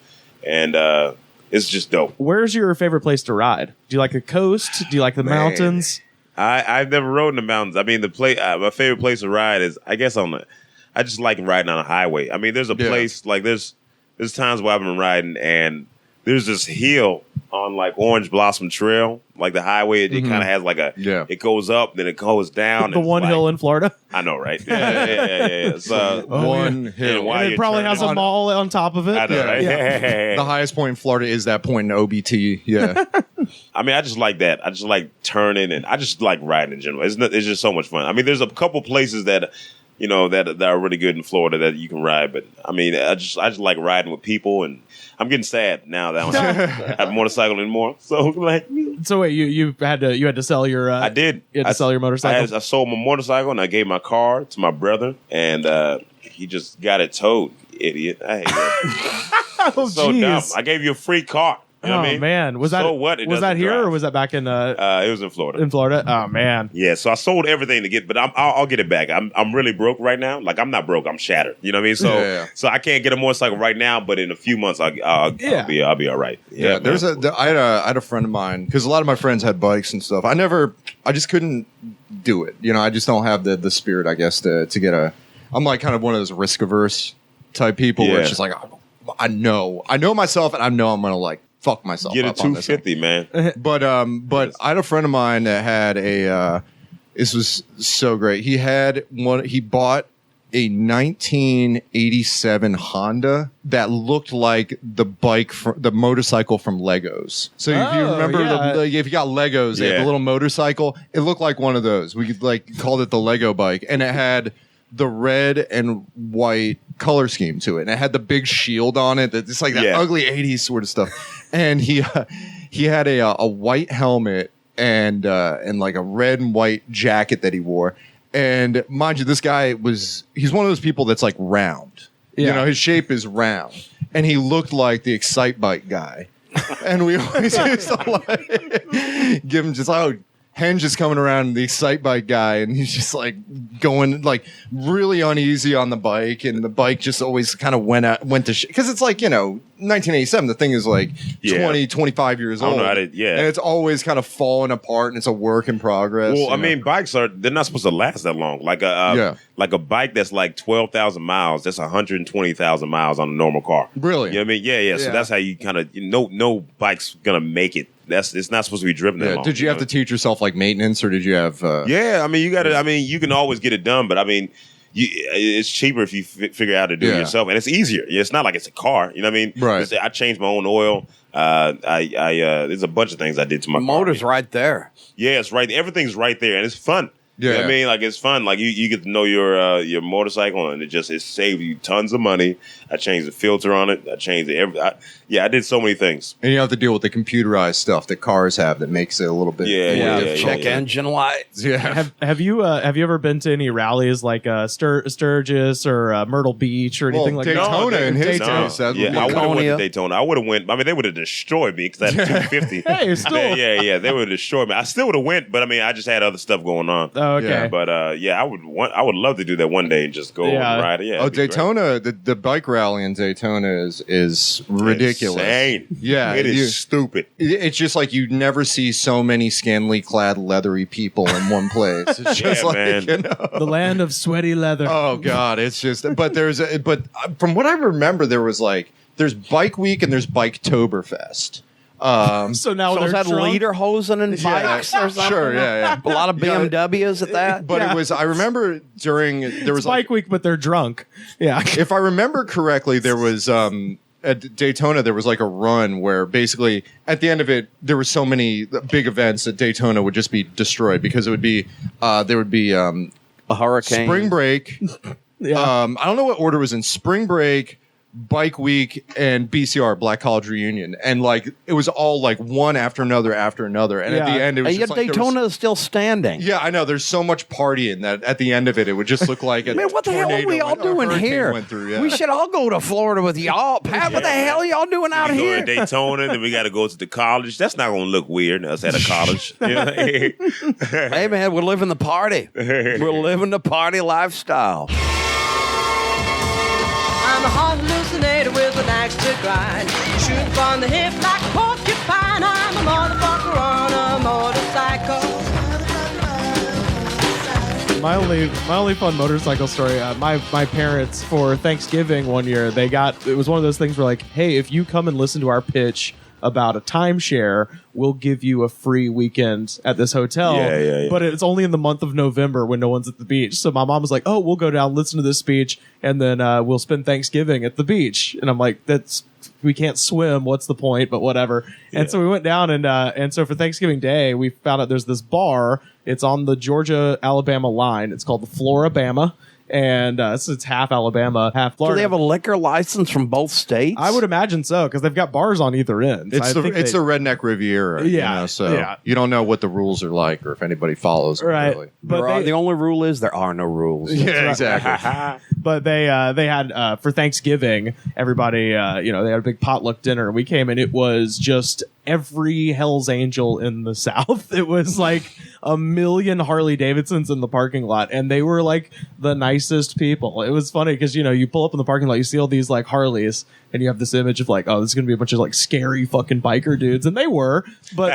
And it's just dope. Where's your favorite place to ride? Do you like the coast? Do you like the mountains? I've never rode in the mountains. I mean, my favorite place to ride is, I guess, I just like riding on a highway. I mean, there's a place, like, there's times where I've been riding, and there's this hill on, like, Orange Blossom Trail, like the highway. It kind of has, like, it goes up, then it goes down. The one hill in Florida? I know, right? Yeah. So, One hill. And it probably has a mall on top of it. I know, right? The highest point in Florida is that point in OBT. Yeah. I mean, I just like that. I just like turning, and I just like riding in general. It's just so much fun. I mean, there's a couple places that that are really good in Florida that you can ride. But I mean, I just like riding with people, and I'm getting sad now that I don't have a motorcycle anymore. So like, So wait, you had to sell your I did. You had to sell your motorcycle. I sold my motorcycle and I gave my car to my brother, and he just got it towed. Idiot! I hate that. Oh, So dumb. jeez. I gave you a free car. You know what I mean? Man, was that So what? It was that doesn't here drive. or was that back in It was in Florida. in Florida? Oh man. Yeah, so I sold everything to get, but I'll get it back. I'm really broke right now. Like I'm not broke, I'm shattered. You know what I mean? So Yeah. so I can't get a motorcycle right now, but in a few months I'll be all right. Yeah, I had a friend of mine because a lot of my friends had bikes and stuff. I just couldn't do it. I just don't have the spirit, I guess, to get a. I'm like kind of one of those risk averse type people where it's just like I know myself and I know I'm gonna like fuck myself. Get a up on this thing. 250, man. But I had a friend of mine that had a. This was so great. He had one. He bought a 1987 Honda that looked like the motorcycle from Legos. So if you remember, if you got Legos, they had the little motorcycle. It looked like one of those. We called it the Lego bike, and it had the red and white color scheme to it, and it had the big shield on it. It's like that ugly 80s sort of stuff. And he had a white helmet and like a red and white jacket that he wore. And mind you, this guy he's one of those people that's like round. Yeah. His shape is round, and he looked like the Excite Bike guy. And we always used to like give him just Henge is coming around, the Excite Bike guy, and he's just like going like really uneasy on the bike, and the bike just always kind of went to shit. Because it's like, 1987, the thing is like 20, 25 years old. And it's always kind of falling apart, and it's a work in progress. Well, I mean, bikes they're not supposed to last that long. Like a bike that's like 12,000 miles, that's 120,000 miles on a normal car. Really? You know what I mean? Yeah. So that's how you kind of, no bike's going to make it. It's not supposed to be driven that long. Did you have to teach yourself like maintenance, or did you have? Yeah, I mean, you got to. I mean, you can always get it done, but I mean, it's cheaper if you figure out how to do it yourself, and it's easier. It's not like it's a car. You know what I mean? Right. I changed my own oil. There's a bunch of things I did to my motor's car. right there. Yeah, it's right. Everything's right there, and it's fun. Yeah. You know what I mean? Like, it's fun. Like, you get to know your motorcycle, and it saved you tons of money. I changed the filter on it. I changed I did so many things. And you have to deal with the computerized stuff that cars have that makes it a little bit. Check engine lights. Yeah. Have you ever been to any rallies like Sturgis or Myrtle Beach or anything like Daytona that? in his case. I would have went to Daytona. I would have went. I mean, they would have destroyed me because I had 250. Hey, still. They would have destroyed me. I still would have went, but I mean, I just had other stuff going on. Oh, okay. Yeah. But I would love to do that one day and just go and ride it. Yeah. Daytona, the bike rally in Daytona is ridiculous. Insane. Yeah, it is stupid. It's just like you never see so many scantily clad, leathery people in one place. It's just man. The land of sweaty leather. Oh God, it's just. But from what I remember, there's Bike Week and there's Biketoberfest. So now So is they're that drunk? lederhosen and bikes or something? Sure, yeah. A lot of BMWs at that. But it was. I remember there was Bike Week, but they're drunk. Yeah. if I remember correctly, there was at Daytona there was like a run where basically at the end of it there were so many big events that Daytona would just be destroyed because it would be there would be A hurricane. Spring Break. Yeah. I don't know what order was in Spring Break, Bike Week, and BCR, Black College Reunion, and like it was all like one after another, and at the end it was And yet just like, there was- Daytona is still standing. yeah, I know. There's so much partying that at the end of it, it would just look like a Man, what the hell are we all doing here? We should all go to Florida with y'all. Pat, what the hell are y'all doing out We go here? to Daytona, then we got to go to the college. That's not going to look weird, us at a college. You know? Hey, man, we're living the party. We're living the party lifestyle. I'm a hallucinator with an axe to grind. Shooting from the hip like a porcupine. I'm a motherfucker on a motorcycle. My only fun motorcycle story. My parents for Thanksgiving one year it was one of those things where like, hey, if you come and listen to our pitch about a timeshare, we'll give you a free weekend at this hotel. Yeah. But it's only in the month of November when no one's at the beach. So my mom was like, oh, we'll go down, listen to this speech, and then we'll spend Thanksgiving at the beach. And I'm like, we can't swim. What's the point? But whatever. And so we went down and so for Thanksgiving Day, we found out there's this bar It's on the Georgia-Alabama line. It's called the Florabama. And it's half Alabama, half Do Florida. they have a liquor license from both states? I would imagine so, because they've got bars on either end. It's the redneck Riviera. Yeah, so you don't know what the rules are like or if anybody follows them. Right. Really. But the only rule is there are no rules. Yeah, exactly. But they had for Thanksgiving, everybody they had a big potluck dinner, and we came and it was just every Hell's Angel in the South. It was like a million Harley-Davidsons in the parking lot, and they were like the nicest people. It was funny because you pull up in the parking lot, you see all these like Harleys, and you have this image of like, oh, this is gonna be a bunch of like scary fucking biker dudes, and they were, but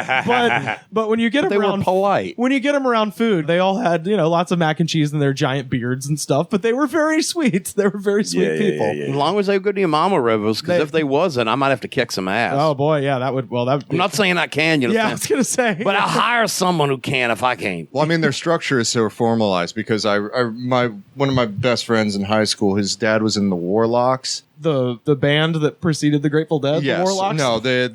when you get them They were around polite. when you get them around food, they all had lots of mac and cheese and their giant beards and stuff, but they were very sweet. They were very sweet people. As long as they were good to your mama, Rivers, because if they wasn't, I might have to kick some ass. Oh boy, yeah, that would I'm not saying I can, yeah, I was gonna say, but I'll hire someone who can if I can. Well, I mean, their structure is so formalized because one of my best friends in high school, his dad was in the Warlocks. the band that preceded the Grateful Dead, Yes, the Warlocks. no, the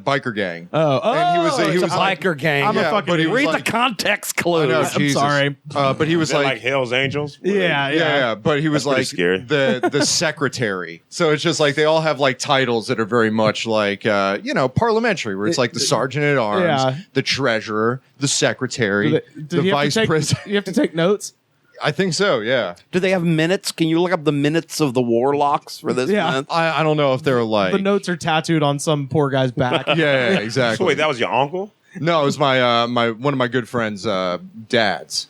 biker gang. Oh, and he was It's a biker gang. I'm a Yeah, fucking but he was Read like- the context clue. I know, I'm Jesus. sorry. But he was Is that like Hell's Angels? Yeah. But he was That's pretty like scary. the secretary. So it's just like they all have like titles that are very much like parliamentary, where it's like the sergeant at arms, Yeah. the treasurer, the secretary, the vice president. You have to take notes. I think so. Yeah. Do they have minutes? Can you look up the minutes of the Warlocks for this Yeah. month? I don't know if they're like The notes are tattooed on some poor guy's back. yeah, exactly. So wait, that was your uncle? No, it was my one of my good friends' dads.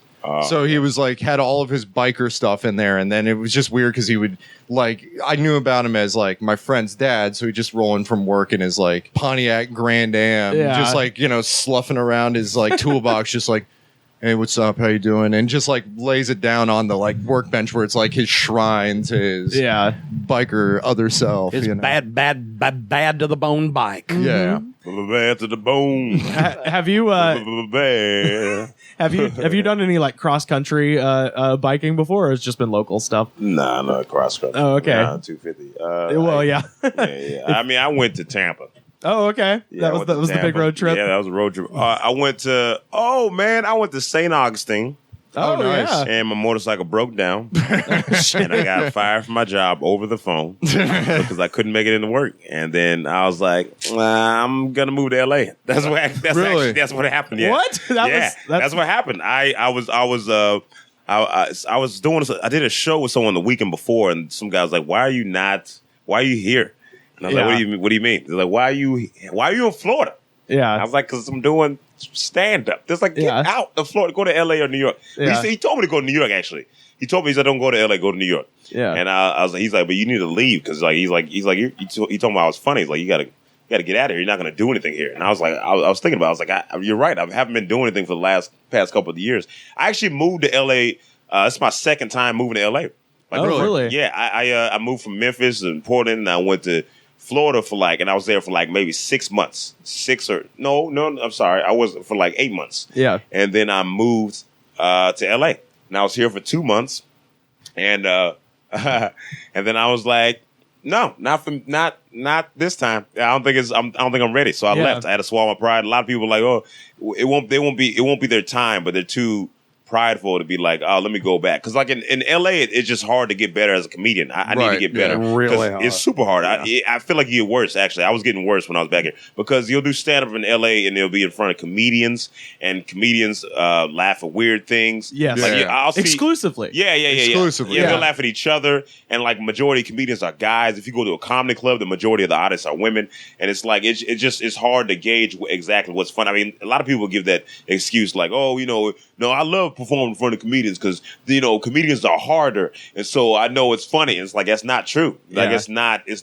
So he was like had all of his biker stuff in there, and then it was just weird because he would like I knew about him as like my friend's dad, so he just rolling from work in his like Pontiac Grand Am, Yeah. just like sloughing around his like toolbox, just like, hey, what's up? How you doing? And just like lays it down on the like workbench where it's like his shrine to his Yeah. biker other self. It's bad to the bone bike. Yeah. Bad to the bone. Have you Bad. have you done any like cross country biking before, or it's just been local stuff? Nah, no cross country. Oh, okay. Nah, 250. Well, yeah. yeah. I mean, I went to Tampa. Oh, okay. Yeah, I that went was to the big Tampa. road trip. Yeah, that was a road trip. I went to I went to St. Augustine. Oh, nice. yeah. And my motorcycle broke down, and I got fired from my job over the phone because I couldn't make it into work. And then I was like, "I'm gonna move to LA." That's what happened. Yeah. What? That's what happened. I was doing. I did a show with someone the weekend before, and some guy was like, "Why are you here?" And I was like, "What do you mean?" They're like, "Why are you in Florida?" Yeah. I was like, "Cause I'm doing stand up." There's like, get out of Florida, go to LA or New York. Yeah. He told me to go to New York. Actually, he told me he said, "Don't go to LA, go to New York." Yeah. And I was like, he's like, "But you need to leave because he told me I was funny. He's like, you gotta get out of here. You're not gonna do anything here." And I was like, I was thinking about it. I was like, you're right. I haven't been doing anything for the past couple of years. I actually moved to LA. It's my second time moving to LA. Like, Oh, really? Yeah. I moved from Memphis and Portland, and I went to Florida and I was there for like maybe 6 months. I'm sorry. I was for like 8 months. Yeah. And then I moved to LA. And I was here for 2 months. And and then I was like, no, not this time. I don't think I'm ready. So I left. I had to swallow my pride. A lot of people were like, oh, it won't be their time, but they're too prideful to be like, oh, let me go back. Because like in LA, it's just hard to get better as a comedian. I need to get better. Really hard. It's super hard. I feel like you get worse, actually. I was getting worse when I was back here. Because you'll do stand-up in LA and they'll be in front of comedians, and comedians laugh at weird things. Yes. Like, I'll see, exclusively. Yeah. Exclusively. Yeah, Yeah. they'll laugh at each other, and like majority of comedians are guys. If you go to a comedy club, the majority of the audience are women, and it's like it's hard to gauge exactly what's fun. I mean, a lot of people give that excuse like, oh, no, I love performing in front of comedians because comedians are harder, and so I know it's funny. And it's like that's not true. Like it's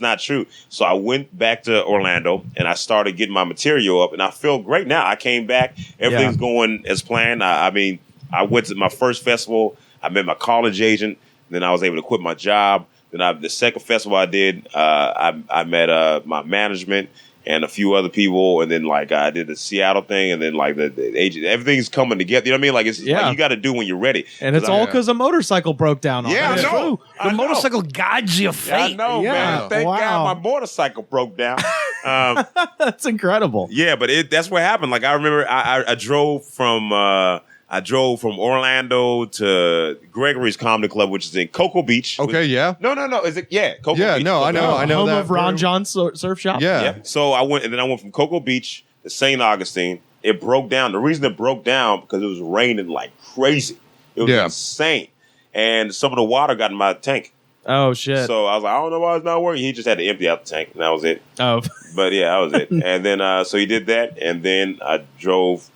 not true. So I went back to Orlando and I started getting my material up, and I feel great now. I came back, everything's going as planned. I mean, I went to my first festival. I met my college agent. Then I was able to quit my job. Then the second festival I did, I met my management and a few other people, and then like I did the Seattle thing, and then like the agent, everything's coming together. You know what I mean? Like it's like you got to do when you're ready. And it's all because a motorcycle broke down on Yeah, it. I know. The motorcycle guides your fate. I know, Yeah. man. Thank Wow. God my motorcycle broke down. That's incredible. Yeah, but that's what happened. Like I remember, I drove from I drove from Orlando to Gregory's Comedy Club, which is in Cocoa Beach. Okay, yeah. No. Is it? Yeah, Cocoa Yeah, Beach. no, I know Home that. of Ron John's surf shop. Yeah. Yeah. So I went from Cocoa Beach to St. Augustine. It broke down. The reason it broke down because it was raining like crazy. It was insane, and some of the water got in my tank. Oh shit. So I was like, I don't know why it's not working. He just had to empty out the tank, and that was it. Oh. But yeah, that was it. And then so he did that, and then I drove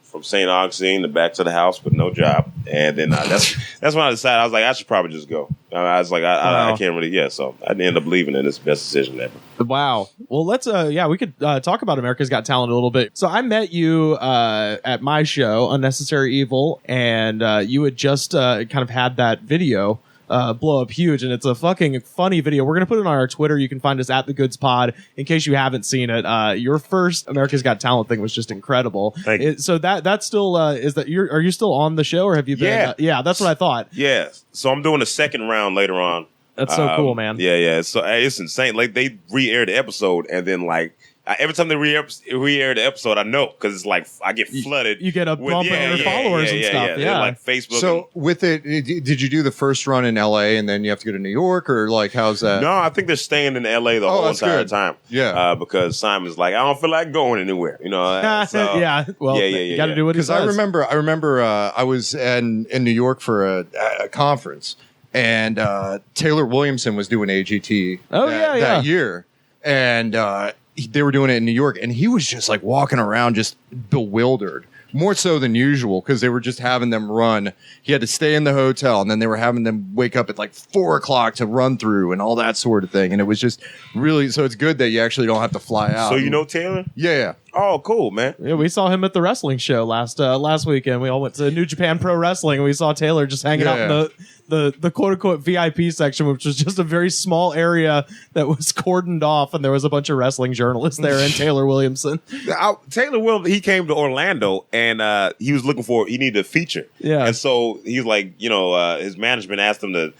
from St. Augustine to back to the house with no job. And then that's when I decided, I was like, I should probably just go. I was like, I can't really, so I ended up leaving, and it's the best decision ever. Wow. Well, let's, we could talk about America's Got Talent a little bit. So I met you at my show, Unnecessary Evil, and you had just kind of had that video blow up huge, and it's a fucking funny video. We're gonna put it on our Twitter. You can find us at The Goods Pod in case you haven't seen it. Your first America's Got Talent thing was just incredible. Thank you. So that's still is that are you still on the show, or have you been? Yeah, that's what I thought. Yeah. So I'm doing a second round later on. That's so cool, man. Yeah. So it's insane. Like they re-aired the episode, and then like every time they re-air the episode, I know because it's like I get flooded. You get a bump in your followers and stuff. Yeah, like Facebook. So with it, did you do the first run in LA and then you have to go to New York, or like how's that? No, I think they're staying in LA the whole entire time. Yeah, because Simon's like, I don't feel like going anywhere. You know. So, yeah. Well, you got to do what he says. Because I remember I was in New York for a conference, and Taylor Williamson was doing AGT. That year, and they were doing it in New York, and he was just like walking around just bewildered, more so than usual, because they were just having them run. He had to stay in the hotel, and then they were having them wake up at like 4 o'clock to run through and all that sort of thing. And it was just really, so it's good that you actually don't have to fly out. So you know Taylor? Yeah. Oh, cool, man. Yeah, we saw him at the wrestling show last weekend. We all went to New Japan Pro Wrestling, and we saw Taylor just hanging out in the quote unquote VIP section, which was just a very small area that was cordoned off, and there was a bunch of wrestling journalists there and Taylor Williamson. Taylor Williamson, he came to Orlando, and he was looking he needed a feature. Yeah. And so he's like, his management asked him to,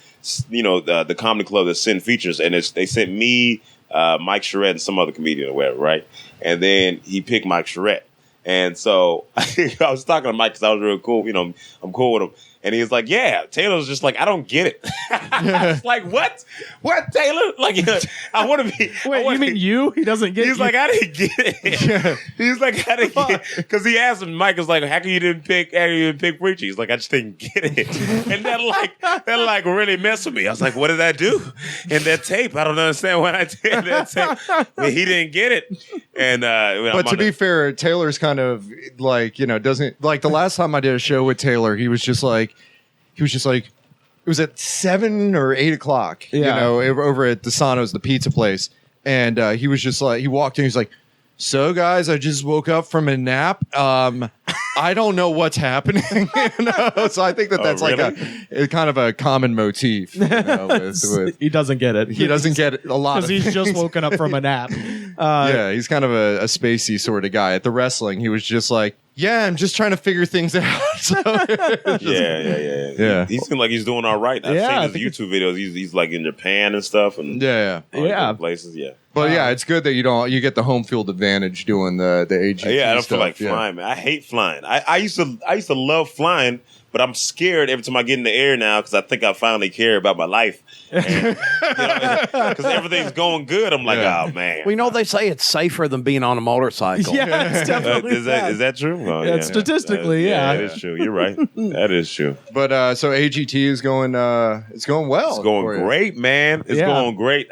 the comedy club to send features, and they sent me, Mike Charette, and some other comedian or whatever, right? And then he picked Mike Charette. And so I was talking to Mike because I was real cool. I'm cool with him. And he was like, yeah. Taylor's just like, I don't get it. It's like, what? What, Taylor? Like, I want to be. Wait, you mean you? He doesn't get it? He's like, I didn't get it. He's like, I didn't get it. Because he asked him, Mike was like, how come you didn't pick Preacher? He's like, I just didn't get it. And that really messed with me. I was like, what did I do in that tape? I don't understand what I did in that tape. But he didn't get it. And but to be fair, Taylor's kind of like, doesn't like the last time I did a show with Taylor, he was just like, it was at 7 or 8 o'clock, over at Desano's, the pizza place. And he was just like, he walked in, he's like, so guys, I just woke up from a nap. I don't know what's happening. So I think that's really? like a kind of a common motif. With he doesn't get it. He doesn't get it a lot because he's just woken up from a nap. He's kind of a spacey sort of guy. At the wrestling, he was just like, yeah, I'm just trying to figure things out. Yeah. He seems like he's doing all right. I've seen his YouTube videos. He's like in Japan and stuff, and places. Yeah. But it's good that you get the home field advantage doing the AGT. Yeah, I don't stuff. feel like flying, man. I hate flying. I used to love flying, but I'm scared every time I get in the air now because I think I finally care about my life. Because everything's going good. I'm like, oh man. We know they say it's safer than being on a motorcycle. Yeah, it's definitely is that true? Oh, yeah, statistically, that is true. You're right. That is true. But so AGT is going. It's going well. It's going great, man. It's going great.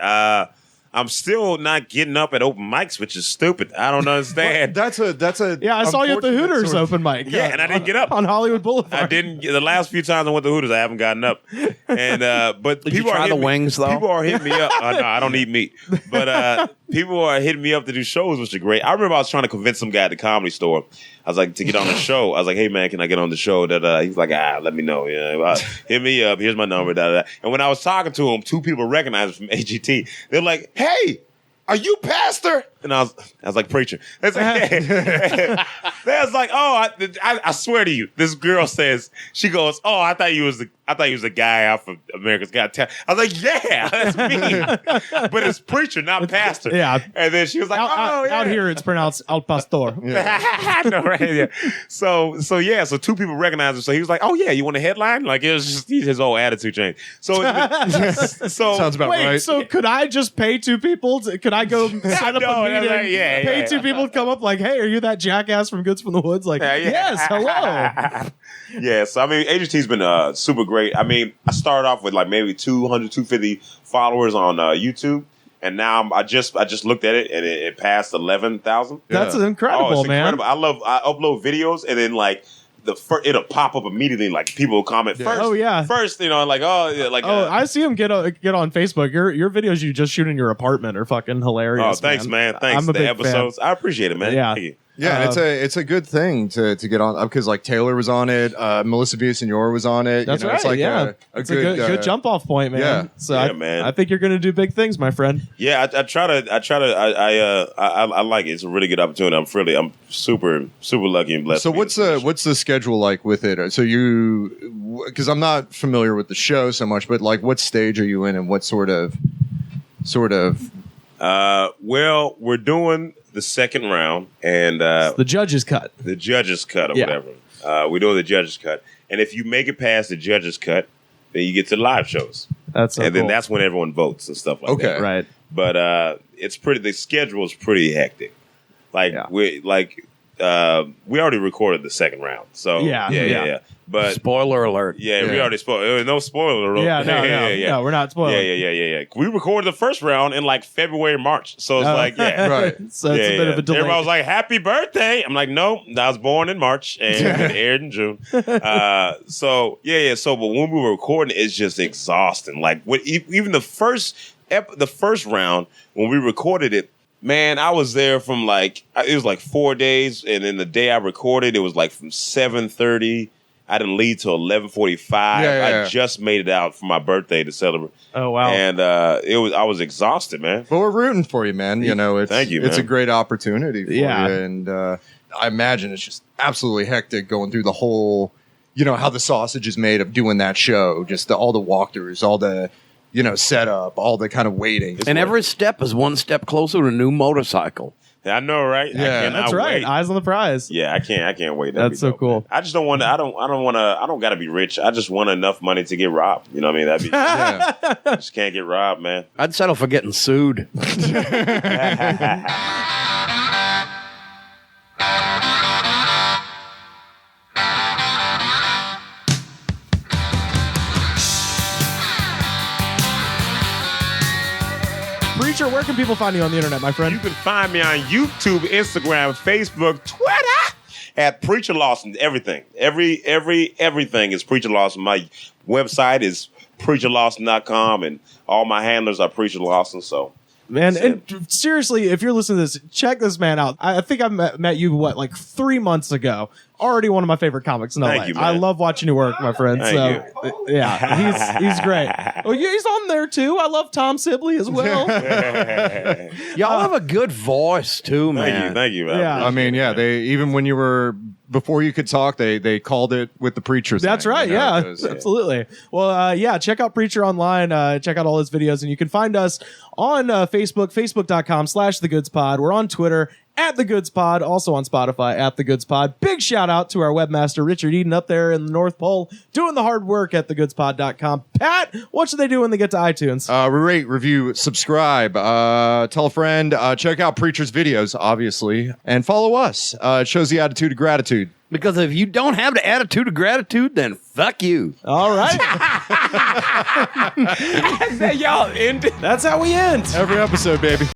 I'm still not getting up at open mics, which is stupid. I don't understand. That's a yeah. I saw you at the Hooters open mic. Yeah, and I didn't get up on Hollywood Boulevard. I didn't. The last few times I went to Hooters, I haven't gotten up. And but Did people you try the wings though? People are hitting me up. No, I don't eat meat, but people are hitting me up to do shows, which are great. I remember I was trying to convince some guy at the Comedy Store. I was like, to get on the show. I was like, hey man, can I get on the show? He was like, let me know. Hit me up. Here's my number. And when I was talking to him, 2 people recognized him from AGT. They're like, hey, are you pastor? And I was like, preacher. They was like, oh, I swear to you, this girl says, she goes, oh, I thought you was I thought he was a guy off of America's Got Talent. I was like, yeah, that's me. But it's preacher, not pastor. Yeah. And then she was like, out here it's pronounced Al Pastor. I know, right? Yeah. So two people recognized him. So he was like, oh yeah, you want a headline? Like it was just his whole attitude changed. So Sounds about Wait, right. so could I just pay two people? Could I go set up a meeting? Pay two people to come up like, hey, are you that jackass from Goods from the Woods? Like, yes, hello. Yeah, so I mean, AGT's been super great. I mean, I started off with like maybe 200, 250 followers on YouTube, and now I just looked at it and it passed 11,000. That's incredible, man. Incredible. I upload videos and then like it'll pop up immediately. Like people will comment first. Oh yeah, first like I see them get on Facebook. Your videos you just shoot in your apartment are fucking hilarious. Oh, thanks, man. Thanks. I'm a big episodes. Fan. I appreciate it, man. Yeah. Thank you. Yeah, it's a good thing to get on because like Taylor was on it, Melissa Villasenor was on it. That's right. It's like a good jump off point, man. Yeah. So man. I think you're going to do big things, my friend. Yeah, I like it. It's a really good opportunity. I'm super lucky and blessed. So what's the schedule like with it? So because I'm not familiar with the show so much, but like what stage are you in and what sort of? Well, we're doing the second round and the judge's cut. The judge's cut or whatever. We're doing the judge's cut. And if you make it past the judge's cut, then you get to the live shows. That's so and then cool. that's when everyone votes and stuff like that. Okay. Right. But the schedule is pretty hectic. Like we already recorded the second round. So yeah. But spoiler alert. Yeah, we already spoiled. There was no spoiler alert. No, we're not spoiling. Yeah. We recorded the first round in like February, March. So it's like, right. So it's a bit of a delay. Everybody was like, "Happy birthday!" I'm like, "No, I was born in March and it aired in June." So but when we were recording, it's just exhausting. Like even the first round when we recorded it. Man, I was there from it was like 4 days, and then the day I recorded, it was like from 7:30. I didn't leave till 11:45. I just made it out for my birthday to celebrate. Oh wow! And I was exhausted, man. Well, we're rooting for you, man. You know, Thank you, it's man. a great opportunity for you, Yeah. and I imagine it's just absolutely hectic going through the whole, how the sausage is made of doing that show, just all the walkthroughs, all the. Setup, all the kind of waiting. And every step is one step closer to a new motorcycle. I know, right? Yeah, That's right. Wait. Eyes on the prize. Yeah, I can't wait. That's so cool. Man. I just don't want to. I don't got to be rich. I just want enough money to get robbed. You know what I mean? I just can't get robbed, man. I'd settle for getting sued. Preacher, where can people find you on the internet, my friend? You can find me on YouTube, Instagram, Facebook, Twitter at Preacher Lawson. Everything. Everything is Preacher Lawson. My website is preacherlawson.com and all my handlers are Preacher Lawson. So Man, and seriously, if you're listening to this, check this man out. I think I met you, like 3 months ago. Already one of my favorite comics in LA. Thank you, man. I love watching you work, my friend. Thank Yeah, he's great. Oh, yeah, he's on there too. I love Tom Sibley as well. Y'all have a good voice too, man. Thank you. Man. Yeah. I mean, they even when you were before you could talk, they called it with the Preacher. That's right. Yeah, absolutely. Well, check out Preacher online. Check out all his videos, and you can find us on Facebook, facebook.com/thegoodspod. We're on Twitter @thegoodspod, also on Spotify @thegoodspod. Big shout out to our webmaster Richard Eden up there in the North Pole doing the hard work at thegoodspod.com. Pat, what should they do when they get to iTunes? Rate, review, subscribe, tell a friend, check out Preacher's videos, obviously, and follow us. It shows the attitude of gratitude. Because if you don't have the attitude of gratitude, then fuck you. All right. Y'all ended. That's how we end. Every episode, baby.